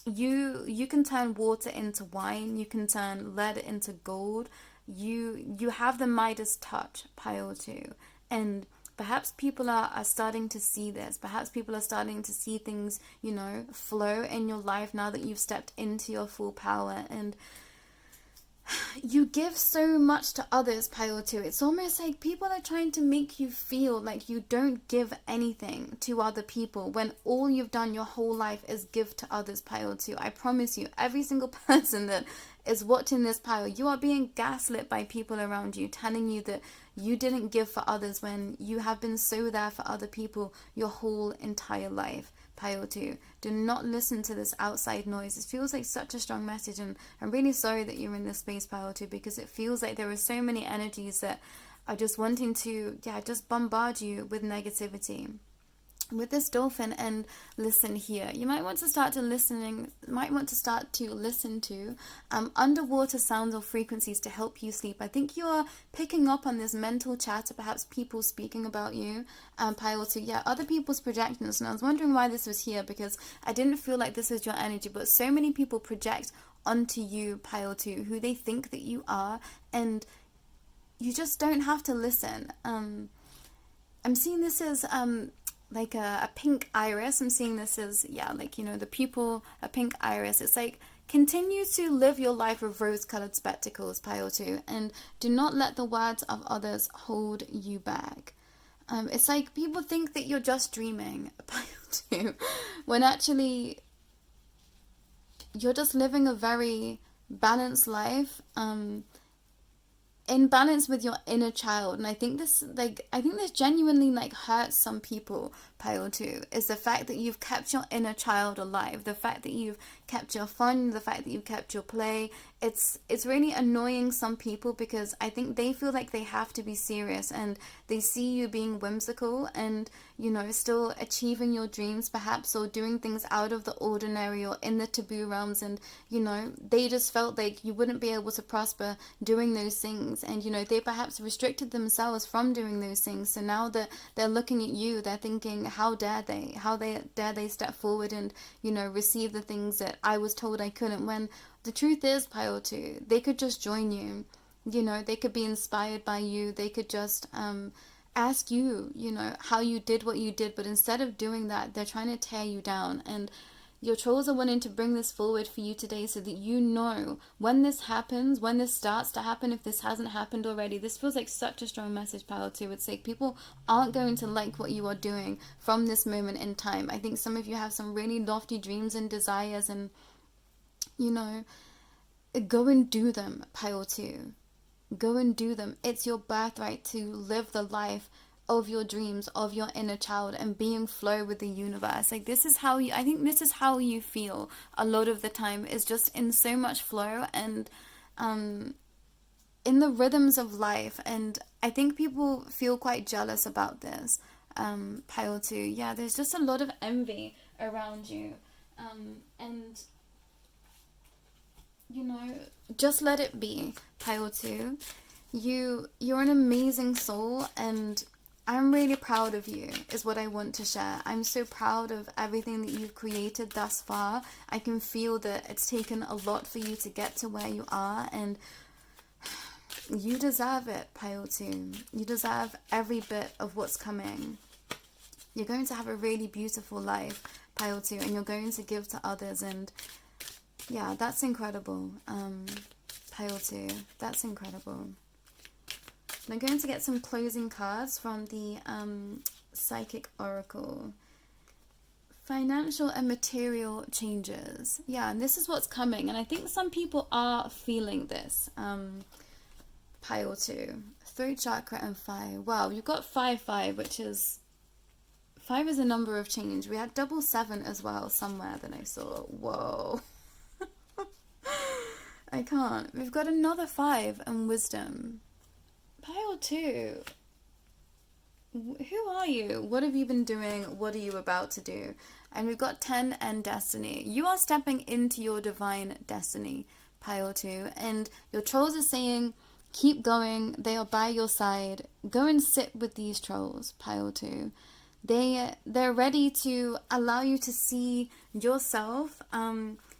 You can turn water into wine. You can turn lead into gold. You have the Midas touch, Pile 2. And Perhaps people are starting to see this. Perhaps people are starting to see things, you know, flow in your life now that you've stepped into your full power. And you give so much to others, Pile 2. It's almost like people are trying to make you feel like you don't give anything to other people when all you've done your whole life is give to others, Pile 2. I promise you, every single person that is watching this pile, you are being gaslit by people around you, telling you that you didn't give for others when you have been so there for other people your whole entire life. Pile 2, do not listen to this outside noise. It feels like such a strong message, and I'm really sorry that you're in this space, Pile 2, because it feels like there are so many energies that are just wanting to, just bombard you with negativity. With this dolphin, and listen here, you might want to start to listen to underwater sounds or frequencies to help you sleep. I think you are picking up on this mental chatter, perhaps people speaking about you, Pile 2, other people's projections. And I was wondering why this was here, because I didn't feel like this was your energy, but so many people project onto you, Pile 2, who they think that you are, and you just don't have to listen. I'm seeing this as like a pink iris. I'm seeing this as, like, you know, the pupil, a pink iris. It's like, continue to live your life with rose-colored spectacles, Pile 2, and do not let the words of others hold you back. It's like people think that you're just dreaming, Pile 2, when actually you're just living a very balanced life, in balance with your inner child. And I think this genuinely like hurts some people, Pile 2, is the fact that you've kept your inner child alive, the fact that you've kept your fun, the fact that you've kept your play. It's really annoying some people, because I think they feel like they have to be serious, and they see you being whimsical and, you know, still achieving your dreams perhaps, or doing things out of the ordinary or in the taboo realms, and, you know, they just felt like you wouldn't be able to prosper doing those things, and, you know, they perhaps restricted themselves from doing those things. So now that they're looking at you, they're thinking, how dare they step forward and, you know, receive the things that I was told I couldn't, when the truth is, Pile 2, they could just join you. You know, they could be inspired by you. They could just ask you, you know, how you did what you did. But instead of doing that, they're trying to tear you down. And your trolls are wanting to bring this forward for you today, so that you know when this happens, when this starts to happen, if this hasn't happened already. This feels like such a strong message, Pile 2. It's like people aren't going to like what you are doing from this moment in time. I think some of you have some really lofty dreams and desires, and, you know, go and do them, Pile 2. Go and do them. It's your birthright to live the life of your dreams, of your inner child, and be in flow with the universe. Like, this is how I think this is how you feel a lot of the time, is just in so much flow and in the rhythms of life. And I think people feel quite jealous about this, Pile 2. There's just a lot of envy around you, and, you know, just let it be, Pile 2. You're an amazing soul, and I'm really proud of you, is what I want to share. I'm so proud of everything that you've created thus far. I can feel that it's taken a lot for you to get to where you are, and you deserve it, Pile 2. You deserve every bit of what's coming. You're going to have a really beautiful life, Pile 2, and you're going to give to others, and that's incredible, Pile 2. That's incredible. I'm going to get some closing cards from the Psychic Oracle. Financial and material changes. And this is what's coming. And I think some people are feeling this. Pile 2. Throat chakra and 5. Wow, you've got 5, which is... 5 is a number of change. We had 7 as well somewhere that I saw. Whoa. I can't. We've got another 5 and wisdom. Pile 2, who are you? What have you been doing? What are you about to do? And we've got 10 and destiny. You are stepping into your divine destiny, Pile 2. And your trolls are saying, keep going. They are by your side. Go and sit with these trolls, Pile 2. They're ready to allow you to see yourself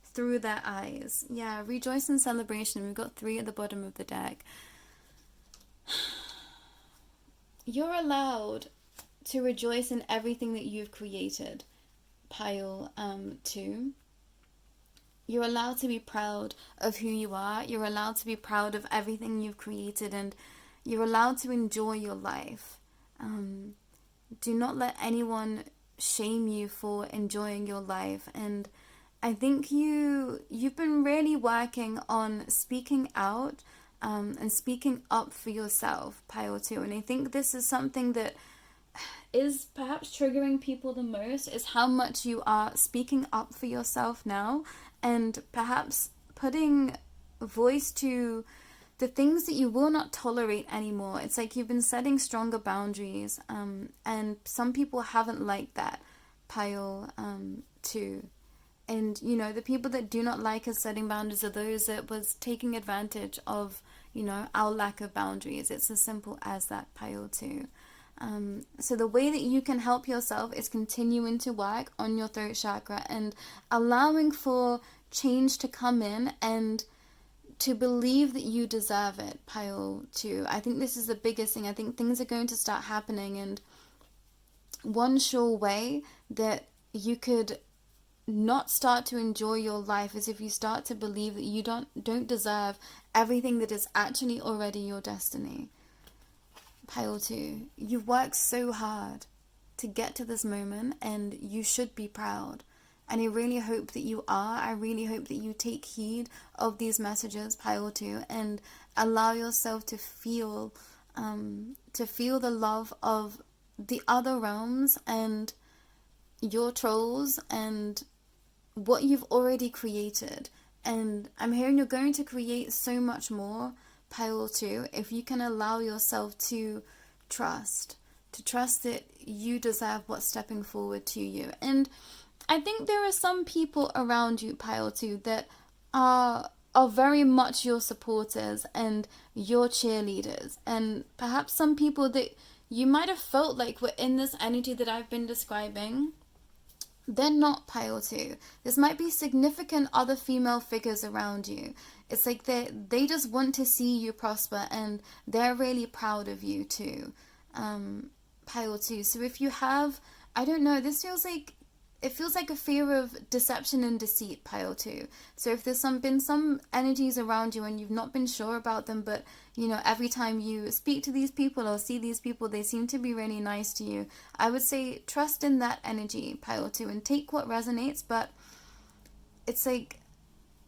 through their eyes. Rejoice in celebration. We've got 3 at the bottom of the deck. You're allowed to rejoice in everything that you've created, pile 2. You're allowed to be proud of who you are. You're allowed to be proud of everything you've created, and you're allowed to enjoy your life. Do not let anyone shame you for enjoying your life. And I think you've been really working on speaking out and speaking up for yourself, pile 2. And I think this is something that is perhaps triggering people the most, is how much you are speaking up for yourself now, and perhaps putting a voice to the things that you will not tolerate anymore. It's like you've been setting stronger boundaries, and some people haven't liked that, pile 2. And, you know, the people that do not like us setting boundaries are those that was taking advantage of, you know, our lack of boundaries. It's as simple as that, pile 2. So the way that you can help yourself is continuing to work on your throat chakra and allowing for change to come in and to believe that you deserve it, pile 2. I think this is the biggest thing. I think things are going to start happening, and one sure way that you could not start to enjoy your life is if you start to believe that you don't deserve everything that is actually already your destiny. Pile 2, you've worked so hard to get to this moment, and you should be proud. And I really hope that you are. I really hope that you take heed of these messages, pile 2, and allow yourself to feel the love of the other realms and your trolls and what you've already created. And I'm hearing you're going to create so much more, pile 2, if you can allow yourself to trust that you deserve what's stepping forward to you. And I think there are some people around you, pile 2, that are very much your supporters and your cheerleaders, and perhaps some people that you might have felt like were in this energy that I've been describing. They're not, pile 2. This might be significant other female figures around you. It's like they just want to see you prosper, and they're really proud of you too, pile 2. So if you have, I don't know, it feels like a fear of deception and deceit, pile 2. So if there's been some energies around you and you've not been sure about them, but you know, every time you speak to these people or see these people, they seem to be really nice to you, I would say trust in that energy, pile 2, and take what resonates. But it's like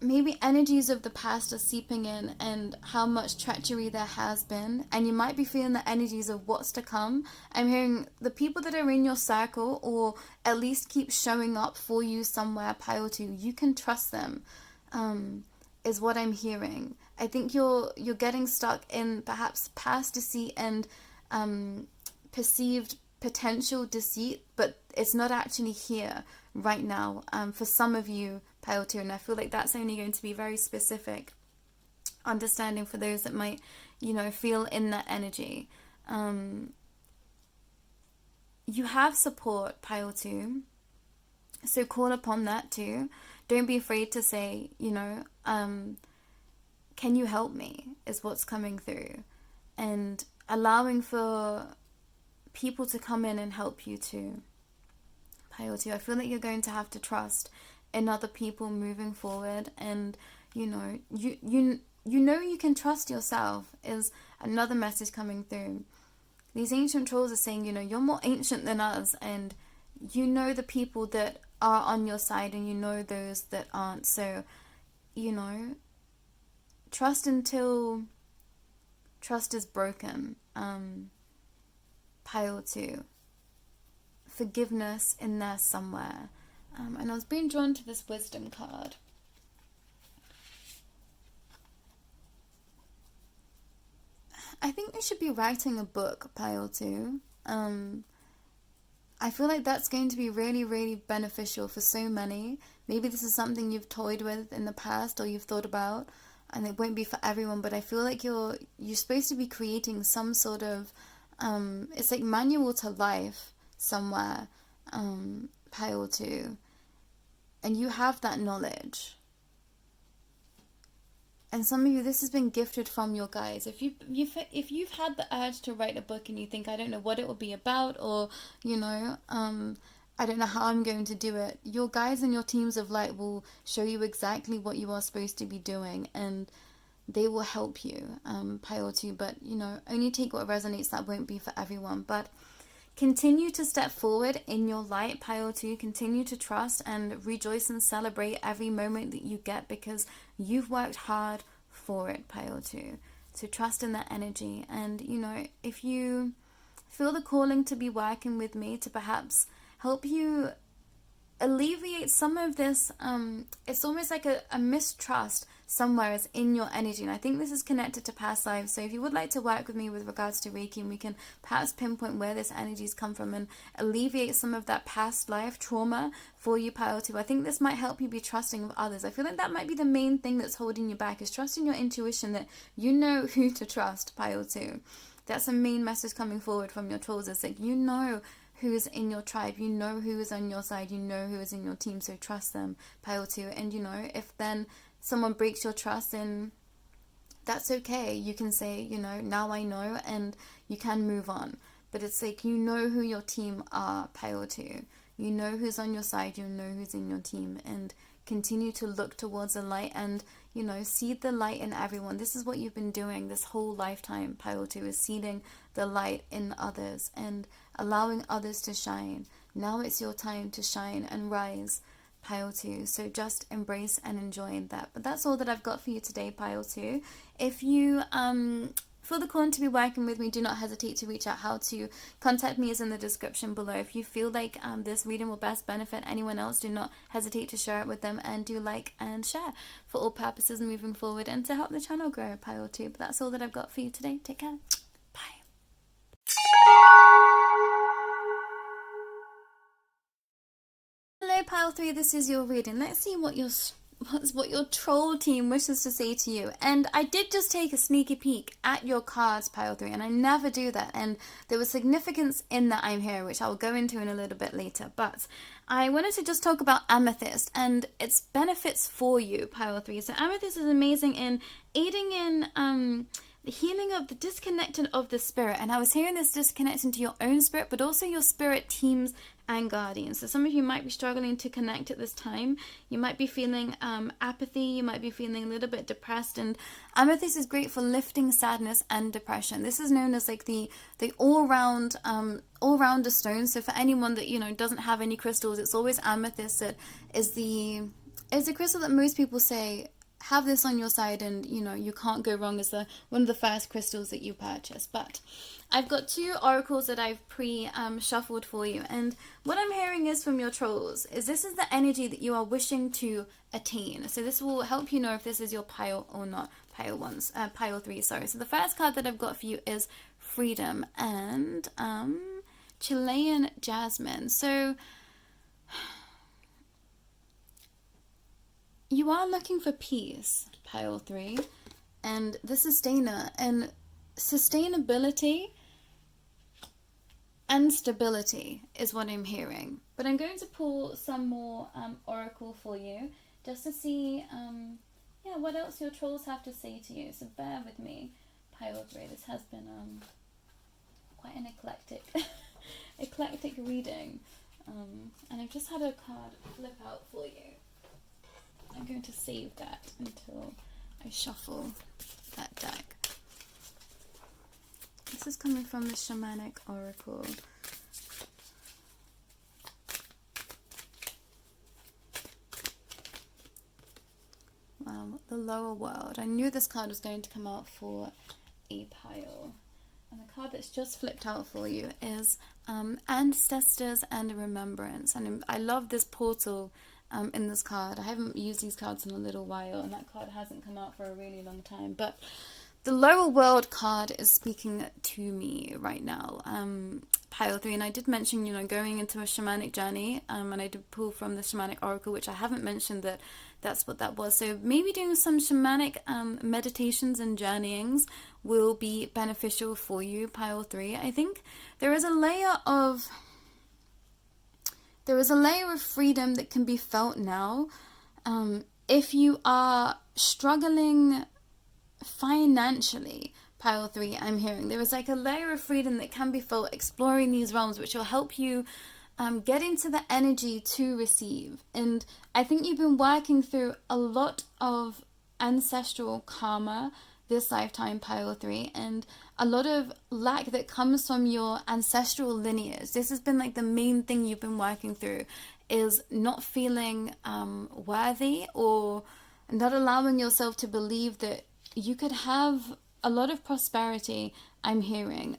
maybe energies of the past are seeping in, and how much treachery there has been, and you might be feeling the energies of what's to come. I'm hearing the people that are in your circle, or at least keep showing up for you somewhere, pile 2, you can trust them, is what I'm hearing. I think you're getting stuck in perhaps past deceit and perceived potential deceit, but it's not actually here right now, for some of you, pile 2, and I feel like that's only going to be very specific understanding for those that might, you know, feel in that energy. You have support, pile 2, so call upon that too. Don't be afraid to say, you know, can you help me, is what's coming through, and allowing for people to come in and help you too, pile 2. I feel that you're going to have to trust in other people moving forward, and you know, you can trust yourself, is another message coming through. These ancient trolls are saying, you know, you're more ancient than us, and you know the people that are on your side, and you know those that aren't. So, you know, trust until trust is broken, pile 2. Forgiveness in there somewhere. And I was being drawn to this wisdom card. I think you should be writing a book, pile 2. I feel like that's going to be really, really beneficial for so many. Maybe this is something you've toyed with in the past or you've thought about, and it won't be for everyone, but I feel like you're supposed to be creating some sort of, it's like manual to life somewhere, pile 2. And you have that knowledge. And some of you, this has been gifted from your guides. If you've had the urge to write a book and you think, I don't know what it will be about, or I don't know how I'm going to do it, your guides and your teams of light will show you exactly what you are supposed to be doing, and they will help you, Pile 2. But only take what resonates. That won't be for everyone, but continue to step forward in your light, Pile 2. Continue to trust and rejoice and celebrate every moment that you get, because you've worked hard for it, Pile 2. So trust in that energy. And, if you feel the calling to be working with me to perhaps help you alleviate some of this, it's almost like a mistrust somewhere is in your energy, and I think this is connected to past lives. So if you would like to work with me with regards to Reiki, and we can perhaps pinpoint where this energy's come from and alleviate some of that past life trauma for you, Pile 2, I think this might help you be trusting of others. I feel like that might be the main thing that's holding you back, is trusting your intuition, that you know who to trust, Pile 2. That's the main message coming forward from your trolls. It's like, who is in your tribe, who is on your side, who is in your team, so trust them, Pile 2. And if then someone breaks your trust, then that's okay. You can say, now I know, and you can move on. But it's like, who your team are, Pile 2. You know who's on your side, who's in your team, and continue to look towards the light, and seed the light in everyone. This is what you've been doing this whole lifetime, Pile 2, is seeding the light in others and allowing others to shine. Now it's your time to shine and rise, Pile 2. So just embrace and enjoy that. But that's all that I've got for you today, Pile 2. If you feel the calling to be working with me, do not hesitate to reach out. How to contact me is in the description below. If you feel like this reading will best benefit anyone else, do not hesitate to share it with them, and do like and share for all purposes moving forward and to help the channel grow, Pile 2. But that's all that I've got for you today. Take care. Bye. Hello, Pile 3. This is your reading. Let's see what your troll team wishes to say to you. And I did just take a sneaky peek at your cards, Pile 3, and I never do that. And there was significance in that I'm here, which I'll go into in a little bit later. But I wanted to just talk about amethyst and its benefits for you, Pile 3. So amethyst is amazing in aiding in the healing of the disconnecting of the spirit. And I was hearing this disconnecting to your own spirit, but also your spirit teams and guardians. So some of you might be struggling to connect at this time. You might be feeling apathy. You might be feeling a little bit depressed. And amethyst is great for lifting sadness and depression. This is known as like the all-rounder stone. So for anyone that doesn't have any crystals, it's always amethyst that is the crystal that most people say, have this on your side, and you can't go wrong as one of the first crystals that you purchase. But I've got 2 oracles that I've shuffled for you, and what I'm hearing is from your trolls is this is the energy that you are wishing to attain. So this will help you know if this is your pile or not. Pile 3, sorry. So the first card that I've got for you is freedom and Chilean jasmine. So you are looking for peace, Pile 3, and the sustainer, and sustainability and stability is what I'm hearing. But I'm going to pull some more oracle for you, just to see what else your trolls have to say to you. So bear with me, Pile 3. This has been quite an eclectic reading, and I've just had a card flip out for you. I'm going to save that until I shuffle that deck. This is coming from the Shamanic Oracle. Wow, the lower world. I knew this card was going to come out for a pile. And the card that's just flipped out for you is Ancestors and Remembrance. And I love this portal in this card. I haven't used these cards in a little while, and that card hasn't come out for a really long time. But the lower world card is speaking to me right now, Pile 3. And I did mention, going into a shamanic journey, and I did pull from the Shamanic Oracle, which I haven't mentioned that's what that was. So maybe doing some shamanic meditations and journeyings will be beneficial for you, Pile 3. I think there is a layer of freedom that can be felt now. If you are struggling financially, pile 3, I'm hearing there is like a layer of freedom that can be felt exploring these realms, which will help you get into the energy to receive. And I think you've been working through a lot of ancestral karma this lifetime, pile 3, and a lot of lack that comes from your ancestral lineage. This has been like the main thing you've been working through, is not feeling worthy, or not allowing yourself to believe that you could have a lot of prosperity, I'm hearing,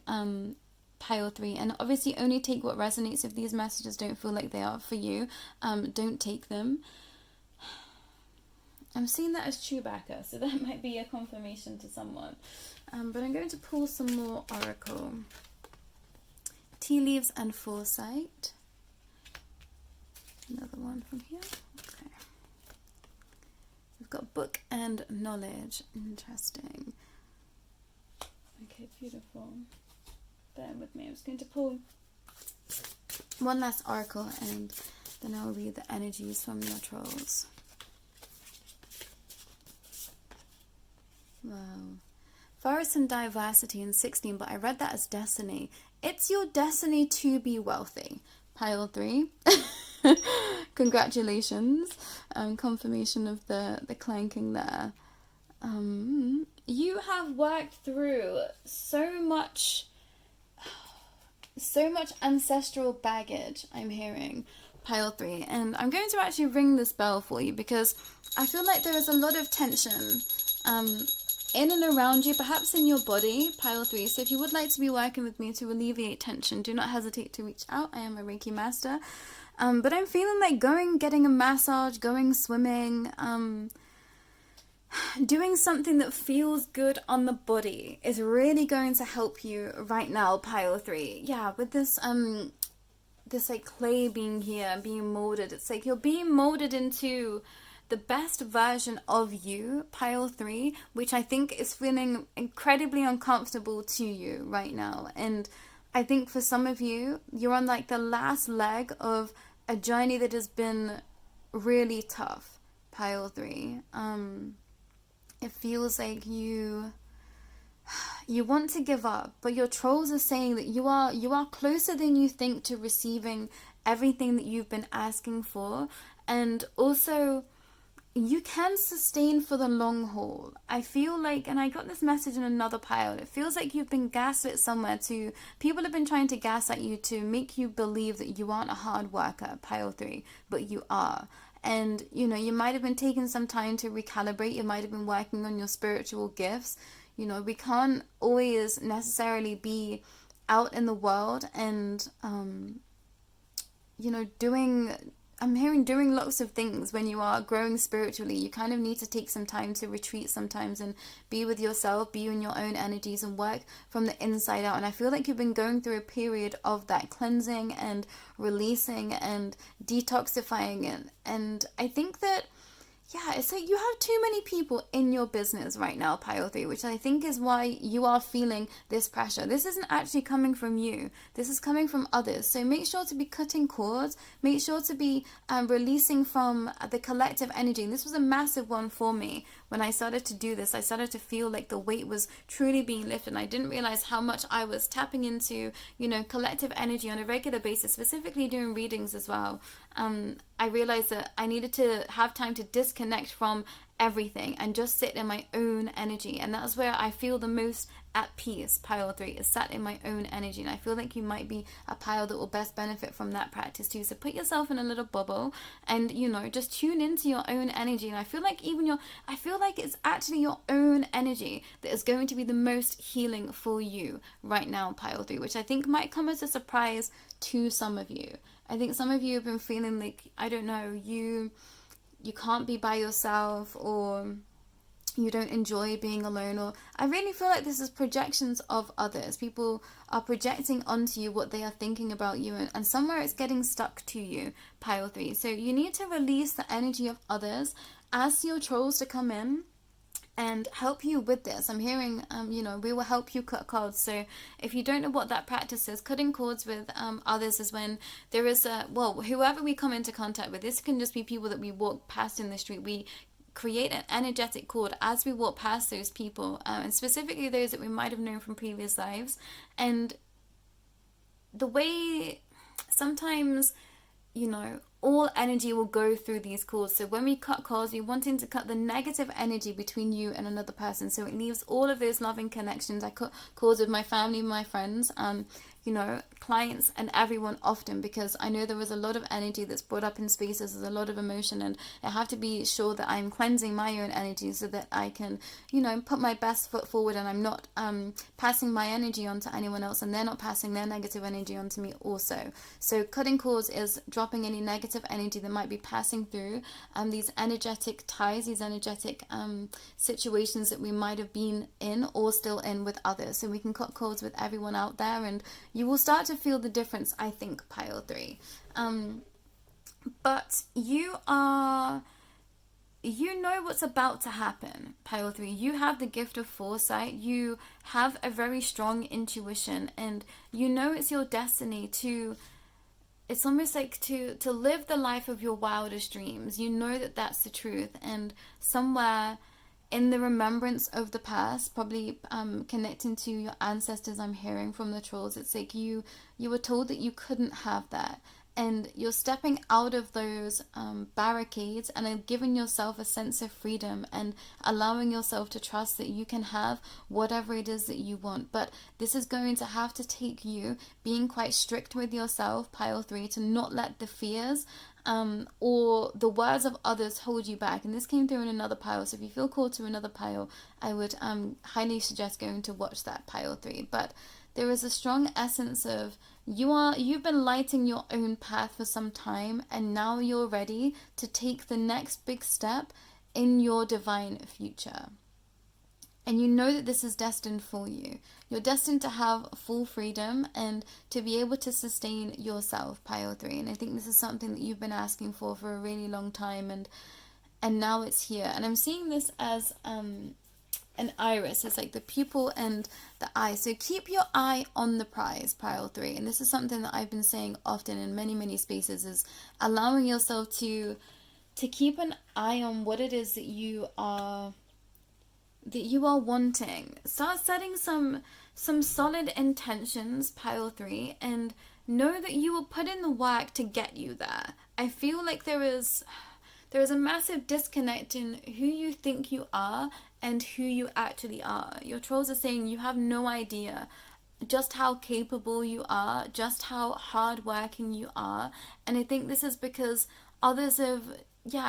pile 3. And obviously only take what resonates. If these messages don't feel like they are for you, don't take them. I'm seeing that as Chewbacca, so that might be a confirmation to someone. But I'm going to pull some more oracle. Tea leaves and foresight. Another one from here. Okay. We've got book and knowledge. Interesting. Okay, beautiful. Bear with me. I'm just going to pull one last oracle, and then I'll read the energies from your trolls. Wow. Forest and diversity in 16, but I read that as destiny. It's your destiny to be wealthy. Pile 3. Congratulations. Confirmation of the clanking there. You have worked through so much ancestral baggage, I'm hearing, pile 3. And I'm going to actually ring this bell for you, because I feel like there is a lot of tension in and around you, perhaps in your body, pile 3. So if you would like to be working with me to alleviate tension, do not hesitate to reach out. I am a Reiki master. But I'm feeling like getting a massage, going swimming, doing something that feels good on the body is really going to help you right now, pile 3. Yeah, with this like clay being here and being molded, it's like you're being molded into the best version of you, pile 3, which I think is feeling incredibly uncomfortable to you right now. And I think for some of you, you're on like the last leg of a journey that has been really tough, pile 3. It feels like you want to give up, but your trolls are saying that you are closer than you think to receiving everything that you've been asking for. And also, you can sustain for the long haul. I feel like, and I got this message in another pile, it feels like you've been gaslit somewhere to, people have been trying to gaslight you to make you believe that you aren't a hard worker, pile 3, but you are. And, you know, you might have been taking some time to recalibrate, you might have been working on your spiritual gifts. You know, we can't always necessarily be out in the world and, you know, doing lots of things when you are growing spiritually. You kind of need to take some time to retreat sometimes and be with yourself, be in your own energies and work from the inside out. And I feel like you've been going through a period of that cleansing and releasing and detoxifying. And I think that, yeah, it's like you have too many people in your business right now, pile 3, which I think is why you are feeling this pressure. This isn't actually coming from you. This is coming from others. So make sure to be cutting cords. Make sure to be releasing from the collective energy. And this was a massive one for me. When I started to do this, I started to feel like the weight was truly being lifted. And I didn't realize how much I was tapping into, you know, collective energy on a regular basis, specifically doing readings as well. I realized that I needed to have time to disconnect from everything and just sit in my own energy. And that's where I feel the most at peace, pile 3, is sat in my own energy. And I feel like you might be a pile that will best benefit from that practice too. So put yourself in a little bubble and, you know, just tune into your own energy. And I feel like it's actually your own energy that is going to be the most healing for you right now, pile 3, which I think might come as a surprise to some of you. I think some of you have been feeling like, I don't know, you can't be by yourself, or you don't enjoy being alone, or I really feel like this is projections of others. People are projecting onto you what they are thinking about you, and somewhere it's getting stuck to you, pile 3. So you need to release the energy of others. Ask your trolls to come in and help you with this. I'm hearing, you know, we will help you cut cords. So if you don't know what that practice is, cutting cords with others is when there is whoever we come into contact with. This can just be people that we walk past in the street. We create an energetic cord as we walk past those people, and specifically those that we might have known from previous lives. And the way sometimes, all energy will go through these cords. So when we cut cords, we're wanting to cut the negative energy between you and another person. So it leaves all of those loving connections. I cut cords with my family, my friends, clients and everyone often, because I know there was a lot of energy that's brought up in spaces. There's a lot of emotion, and I have to be sure that I'm cleansing my own energy so that I can, put my best foot forward, and I'm not passing my energy on to anyone else, and they're not passing their negative energy on to me also. So cutting cords is dropping any negative energy that might be passing through these energetic ties, these energetic situations that we might have been in or still in with others. So we can cut cords with everyone out there, and you will start to feel the difference, I think, Pile 3. But you know what's about to happen, Pile 3. You have the gift of foresight. You have a very strong intuition, and it's your destiny to, it's almost like to live the life of your wildest dreams. You know that that's the truth, and somewhere in the remembrance of the past, probably connecting to your ancestors, I'm hearing from the trolls, it's like you were told that you couldn't have that, and you're stepping out of those barricades and giving yourself a sense of freedom and allowing yourself to trust that you can have whatever it is that you want. But this is going to have to take you being quite strict with yourself, Pile 3, to not let the fears or the words of others hold you back. And this came through in another pile, so if you feel called to another pile, I would highly suggest going to watch that, Pile 3. But there is a strong essence of you've been lighting your own path for some time, and now you're ready to take the next big step in your divine future. And you know that this is destined for you. You're destined to have full freedom and to be able to sustain yourself, Pile 3. And I think this is something that you've been asking for a really long time, and now it's here. And I'm seeing this as an iris. It's like the pupil and the eye. So keep your eye on the prize, Pile 3. And this is something that I've been saying often in many spaces, is allowing yourself to keep an eye on what it is that you are wanting. Start setting some solid intentions, Pile 3, and know that you will put in the work to get you there. I feel like there is a massive disconnect in who you think you are and who you actually are. Your trolls are saying you have no idea just how capable you are, just how hardworking you are. And I think this is because others have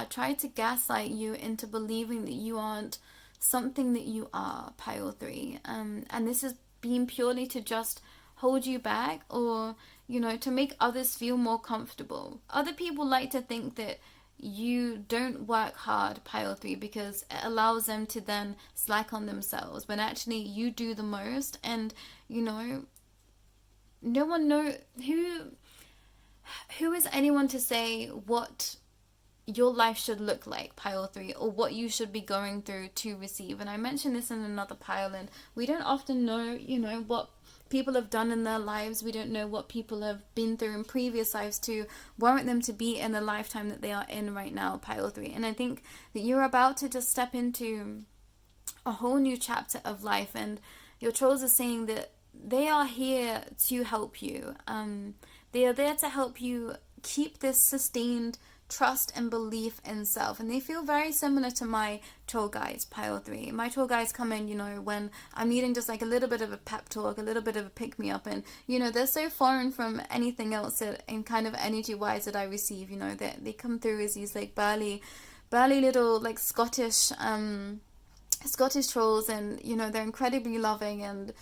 tried to gaslight you into believing that you aren't something that you are, Pile 3. And this is being purely to just hold you back, or to make others feel more comfortable. Other people like to think that you don't work hard, Pile 3, because it allows them to then slack on themselves, when actually you do the most. And no one knows who is anyone to say what your life should look like, Pile 3, or what you should be going through to receive. And I mentioned this in another pile, and we don't often know, what people have done in their lives. We don't know what people have been through in previous lives to warrant them to be in the lifetime that they are in right now, Pile 3. And I think that you're about to just step into a whole new chapter of life, and your trolls are saying that they are here to help you. They are there to help you keep this sustained trust and belief in self. And they feel very similar to my troll guides, Pile 3. My troll guides come in, when I'm needing just like a little bit of a pep talk, a little bit of a pick-me-up, and they're so foreign from anything else that, in kind of energy-wise, that I receive. They come through as these like burly little like Scottish trolls, and they're incredibly loving, and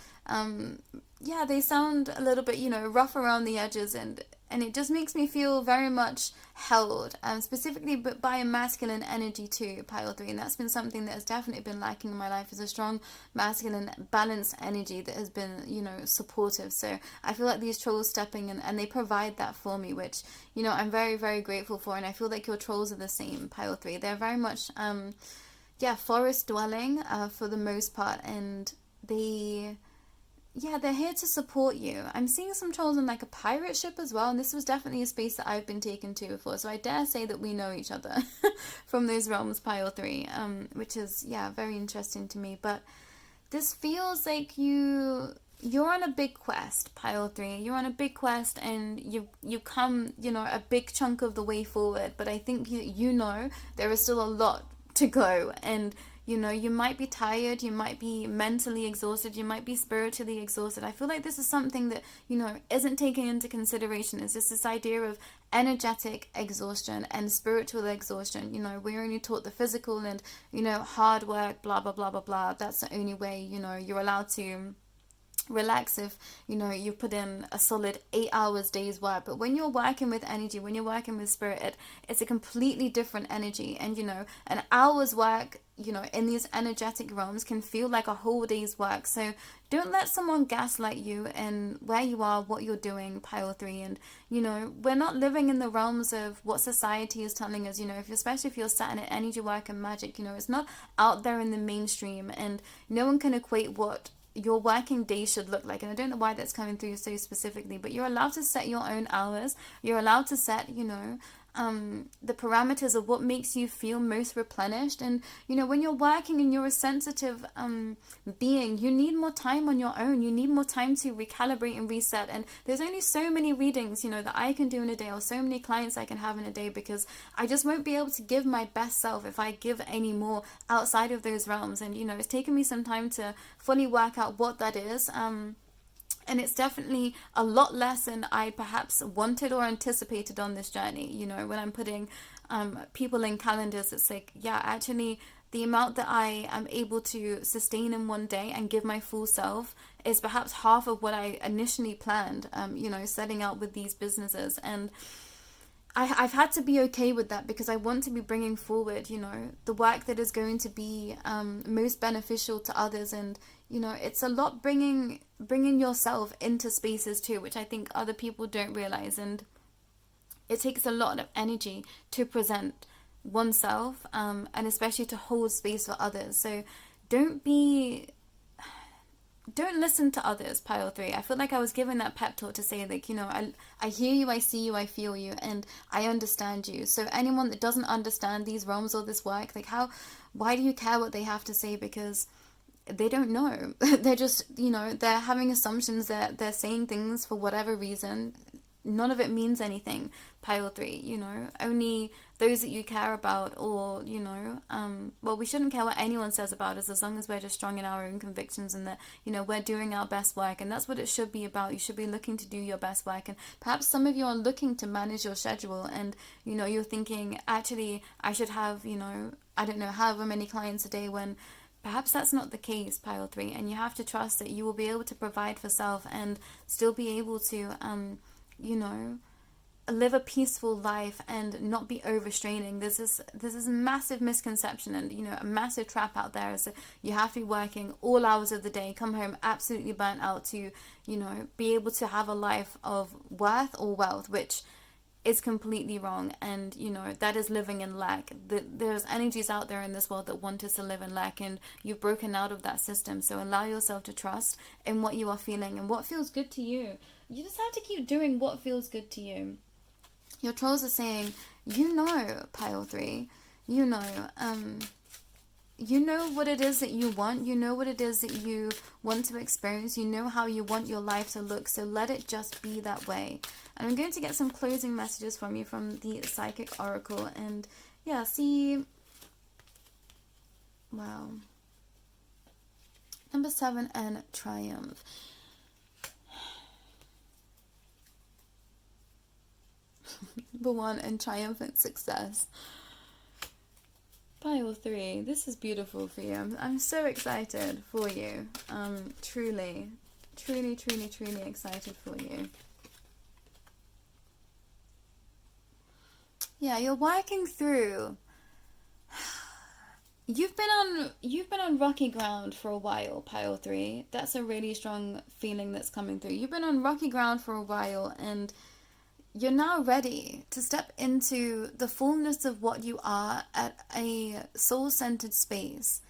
they sound a little bit rough around the edges, and it just makes me feel very much held, specifically but by a masculine energy too, Pile 3. And that's been something that has definitely been lacking in my life, is a strong masculine balanced energy that has been supportive. So I feel like these trolls stepping in, and they provide that for me, which I'm very, very grateful for. And I feel like your trolls are the same, Pile 3. They're very much forest dwelling for the most part, and they yeah, they're here to support you. I'm seeing some trolls on like a pirate ship as well, and this was definitely a space that I've been taken to before. So I dare say that we know each other from those realms, Pile 3, which is, yeah, very interesting to me. But this feels like you're on a big quest, Pile 3. You're on a big quest, and you come, a big chunk of the way forward. But I think you know there is still a lot to go, and you might be tired, you might be mentally exhausted, you might be spiritually exhausted. I feel like this is something that, isn't taken into consideration. It's just this idea of energetic exhaustion and spiritual exhaustion. We're only taught the physical and, hard work, blah, blah, blah, blah, blah. That's the only way, you're allowed to relax if you put in a solid 8 hours day's work. But when you're working with energy, when you're working with spirit, it's a completely different energy. And an hour's work in these energetic realms can feel like a whole day's work. So don't let someone gaslight you in where you are, what you're doing, Pile 3. And we're not living in the realms of what society is telling us. Especially if you're sat in an energy work and magic, it's not out there in the mainstream, and no one can equate what your working day should look like. And I don't know why that's coming through so specifically, but you're allowed to set your own hours. You're allowed to set the parameters of what makes you feel most replenished. And when you're working and you're a sensitive being, you need more time on your own. You need more time to recalibrate and reset. And there's only so many readings that I can do in a day, or so many clients I can have in a day, because I just won't be able to give my best self if I give any more outside of those realms. And it's taken me some time to fully work out what that is. And it's definitely a lot less than I perhaps wanted or anticipated on this journey. When I'm putting people in calendars, it's like, yeah, actually, the amount that I am able to sustain in one day and give my full self is perhaps half of what I initially planned, setting out with these businesses. And I've had to be okay with that, because I want to be bringing forward, the work that is going to be most beneficial to others. And, it's a lot bringing yourself into spaces too, which I think other people don't realize. And it takes a lot of energy to present oneself, and especially to hold space for others. So don't listen to others, Pile 3. I feel like I was given that pep talk to say, like, I hear you, I see you, I feel you, and I understand you. So anyone that doesn't understand these realms or this work, like, why do you care what they have to say? Because they don't know. They're just, they're having assumptions, that they're saying things for whatever reason. None of it means anything, Pile 3. Only those that you care about, or well, we shouldn't care what anyone says about us, as long as we're just strong in our own convictions, and that we're doing our best work. And that's what it should be about. You should be looking to do your best work. And perhaps some of you are looking to manage your schedule, and you're thinking, actually, I should have I don't know, however many clients a day, when perhaps that's not the case, Pile 3. And you have to trust that you will be able to provide for self and still be able to live a peaceful life and not be overstraining. This is a massive misconception, and a massive trap out there, is that you have to be working all hours of the day, come home absolutely burnt out, to be able to have a life of worth or wealth, which is completely wrong. And that is living in lack. There's energies out there in this world that want us to live in lack, and you've broken out of that system. So allow yourself to trust in what you are feeling and what feels good to you. You just have to keep doing what feels good to you. Your trolls are saying, Pile 3, you know what it is that you want. You know what it is that you want to experience. You know how you want your life to look. So let it just be that way. And I'm going to get some closing messages from you from the Psychic Oracle. And yeah, see. Wow. Number 7 and Triumph. Number 1 and triumphant success. Pile 3, this is beautiful for you. I'm so excited for you. Truly excited for you. Yeah, you're working through. You've been on rocky ground for a while, Pile 3. That's a really strong feeling that's coming through. You've been on rocky ground for a while, and you're now ready to step into the fullness of what you are at a soul-centered space.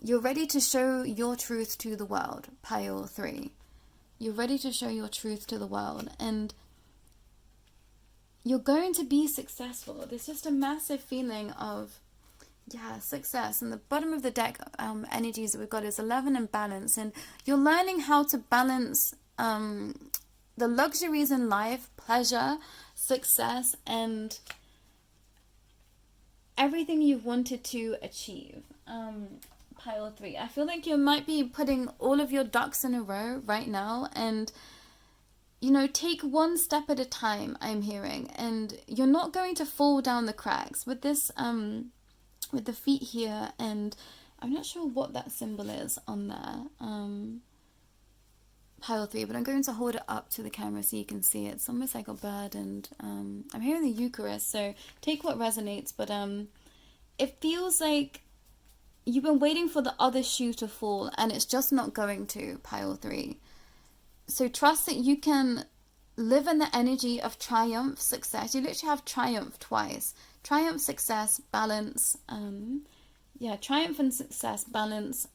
You're ready to show your truth to the world, Pile 3. You're ready to show your truth to the world, and you're going to be successful. There's just a massive feeling of, yeah, success. And the bottom of the deck energies that we've got is 11 and balance. And you're learning how to balance the luxuries in life, pleasure, success, and everything you've wanted to achieve. Pile 3. I feel like you might be putting all of your ducks in a row right now, and take one step at a time, I'm hearing, and you're not going to fall down the cracks with this with the feet here, and I'm not sure what that symbol is on there, pile 3, but I'm going to hold it up to the camera so you can see it. It's almost like a bird, and I'm hearing the Eucharist, so take what resonates, but it feels like you've been waiting for the other shoe to fall, and it's just not going to, pile 3. So trust that you can live in the energy of triumph, success. You literally have triumph twice. Triumph, success, balance. Triumph and success, balance,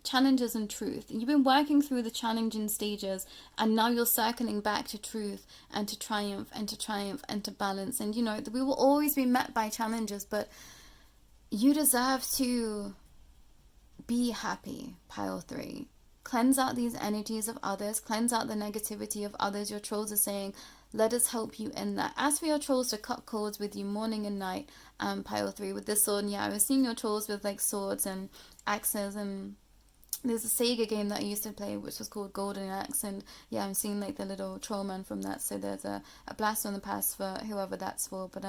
challenges and truth. You've been working through the challenging stages, and now you're circling back to truth and to triumph and to triumph and to balance. And we will always be met by challenges, but you deserve to be happy, pile 3. Cleanse out these energies of others. Cleanse out the negativity of others. Your trolls are saying, let us help you in that. Ask for your trolls to cut cords with you morning and night, pile 3, with this sword. And yeah, I was seeing your trolls with like swords and axes, and there's a Sega game that I used to play which was called Golden Axe, and yeah, I'm seeing like the little troll man from that. So there's a blast on the past for whoever that's for. But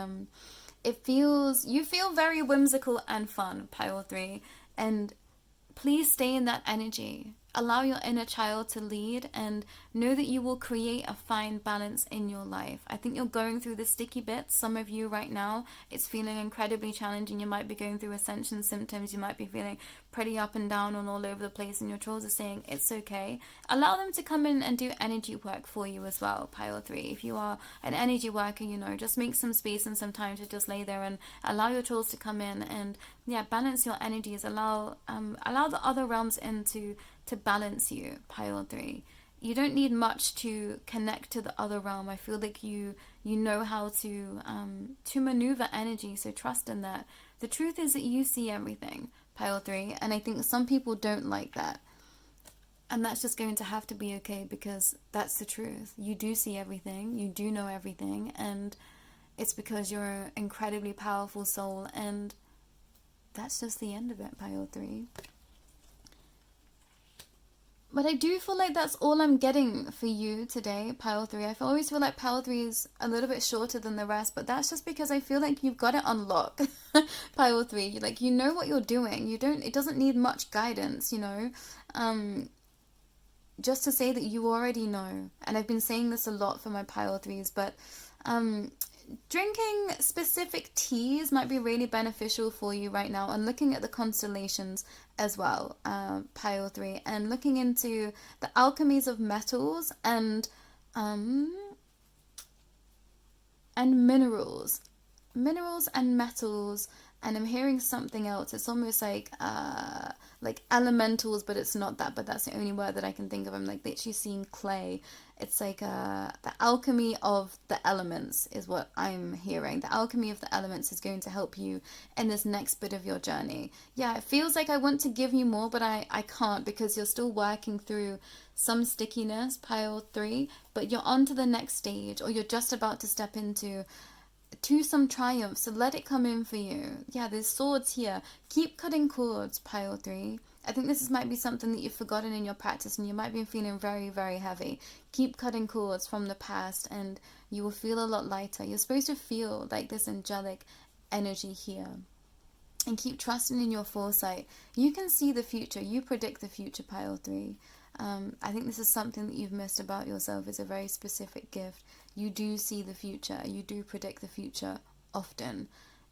you feel very whimsical and fun, pile 3, and please stay in that energy. Allow your inner child to lead, and know that you will create a fine balance in your life. I think you're going through the sticky bits. Some of you right now, it's feeling incredibly challenging. You might be going through ascension symptoms. You might be feeling pretty up and down and all over the place, and your trolls are saying it's okay. Allow them to come in and do energy work for you as well, pile 3. If you are an energy worker, just make some space and some time to just lay there and allow your trolls to come in and balance your energies. Allow the other realms in to balance you, pile 3. You don't need much to connect to the other realm. I feel like you know how to maneuver energy, so trust in that. The truth is that you see everything, pile 3, and I think some people don't like that. And that's just going to have to be okay, because that's the truth. You do see everything, you do know everything, and it's because you're an incredibly powerful soul, and that's just the end of it, pile 3. But I do feel like that's all I'm getting for you today, pile 3. I always feel like pile 3 is a little bit shorter than the rest, but that's just because I feel like you've got it on lock, pile 3. You know what you're doing. It doesn't need much guidance, just to say that you already know. And I've been saying this a lot for my pile 3s, but drinking specific teas might be really beneficial for you right now, and looking at the constellations as well, pile 3, and looking into the alchemies of metals and minerals and metals. And I'm hearing something else. It's almost like elementals, but it's not that. But that's the only word that I can think of. I'm like literally seeing clay. It's like the alchemy of the elements is what I'm hearing. The alchemy of the elements is going to help you in this next bit of your journey. Yeah, it feels like I want to give you more, but I can't, because you're still working through some stickiness, pile 3. But you're on to the next stage, or you're just about to step into some triumph, so let it come in for you. Yeah, there's swords here. Keep cutting cords, pile 3. I think this might be something that you've forgotten in your practice, and you might be feeling very, very heavy. Keep cutting cords from the past, and you will feel a lot lighter. You're supposed to feel like this angelic energy here. And keep trusting in your foresight. You can see the future. You predict the future, pile 3. I think this is something that you've missed about yourself. It's a very specific gift. You do see the future. You do predict the future often.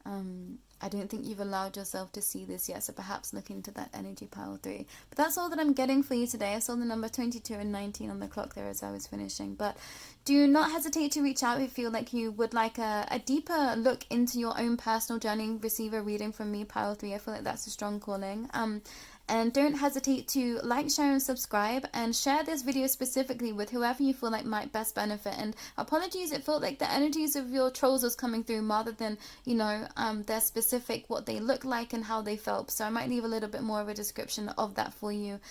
I don't think you've allowed yourself to see this yet, so perhaps look into that energy, pile 3. But that's all that I'm getting for you today. I saw the number 22 and 19 on the clock there as I was finishing. But do not hesitate to reach out if you feel like you would like a deeper look into your own personal journey. Receive a reading from me, pile 3. I feel like that's a strong calling. And don't hesitate to like, share, and subscribe, and share this video specifically with whoever you feel like might best benefit. And apologies, it felt like the energies of your trolls was coming through rather than, you know, their specific, what they look like and how they felt. So I might leave a little bit more of a description of that for you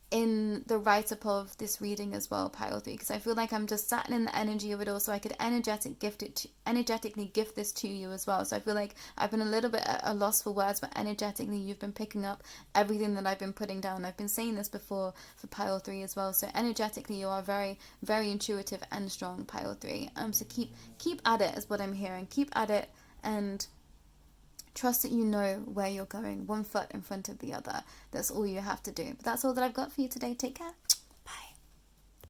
in the write-up of this reading as well, pile 3, because I feel like I'm just sat in the energy of it all, so I could energetically gift this to you as well. So I feel like I've been a little bit at a loss for words, but energetically you've been picking up everything that I've been putting down. I've been saying this before for pile 3 as well, so energetically you are very, very intuitive and strong, pile 3. So keep at it is what I'm hearing. Keep at it, and trust that you know where you're going, one foot in front of the other. That's all you have to do. But that's all that I've got for you today. Take care.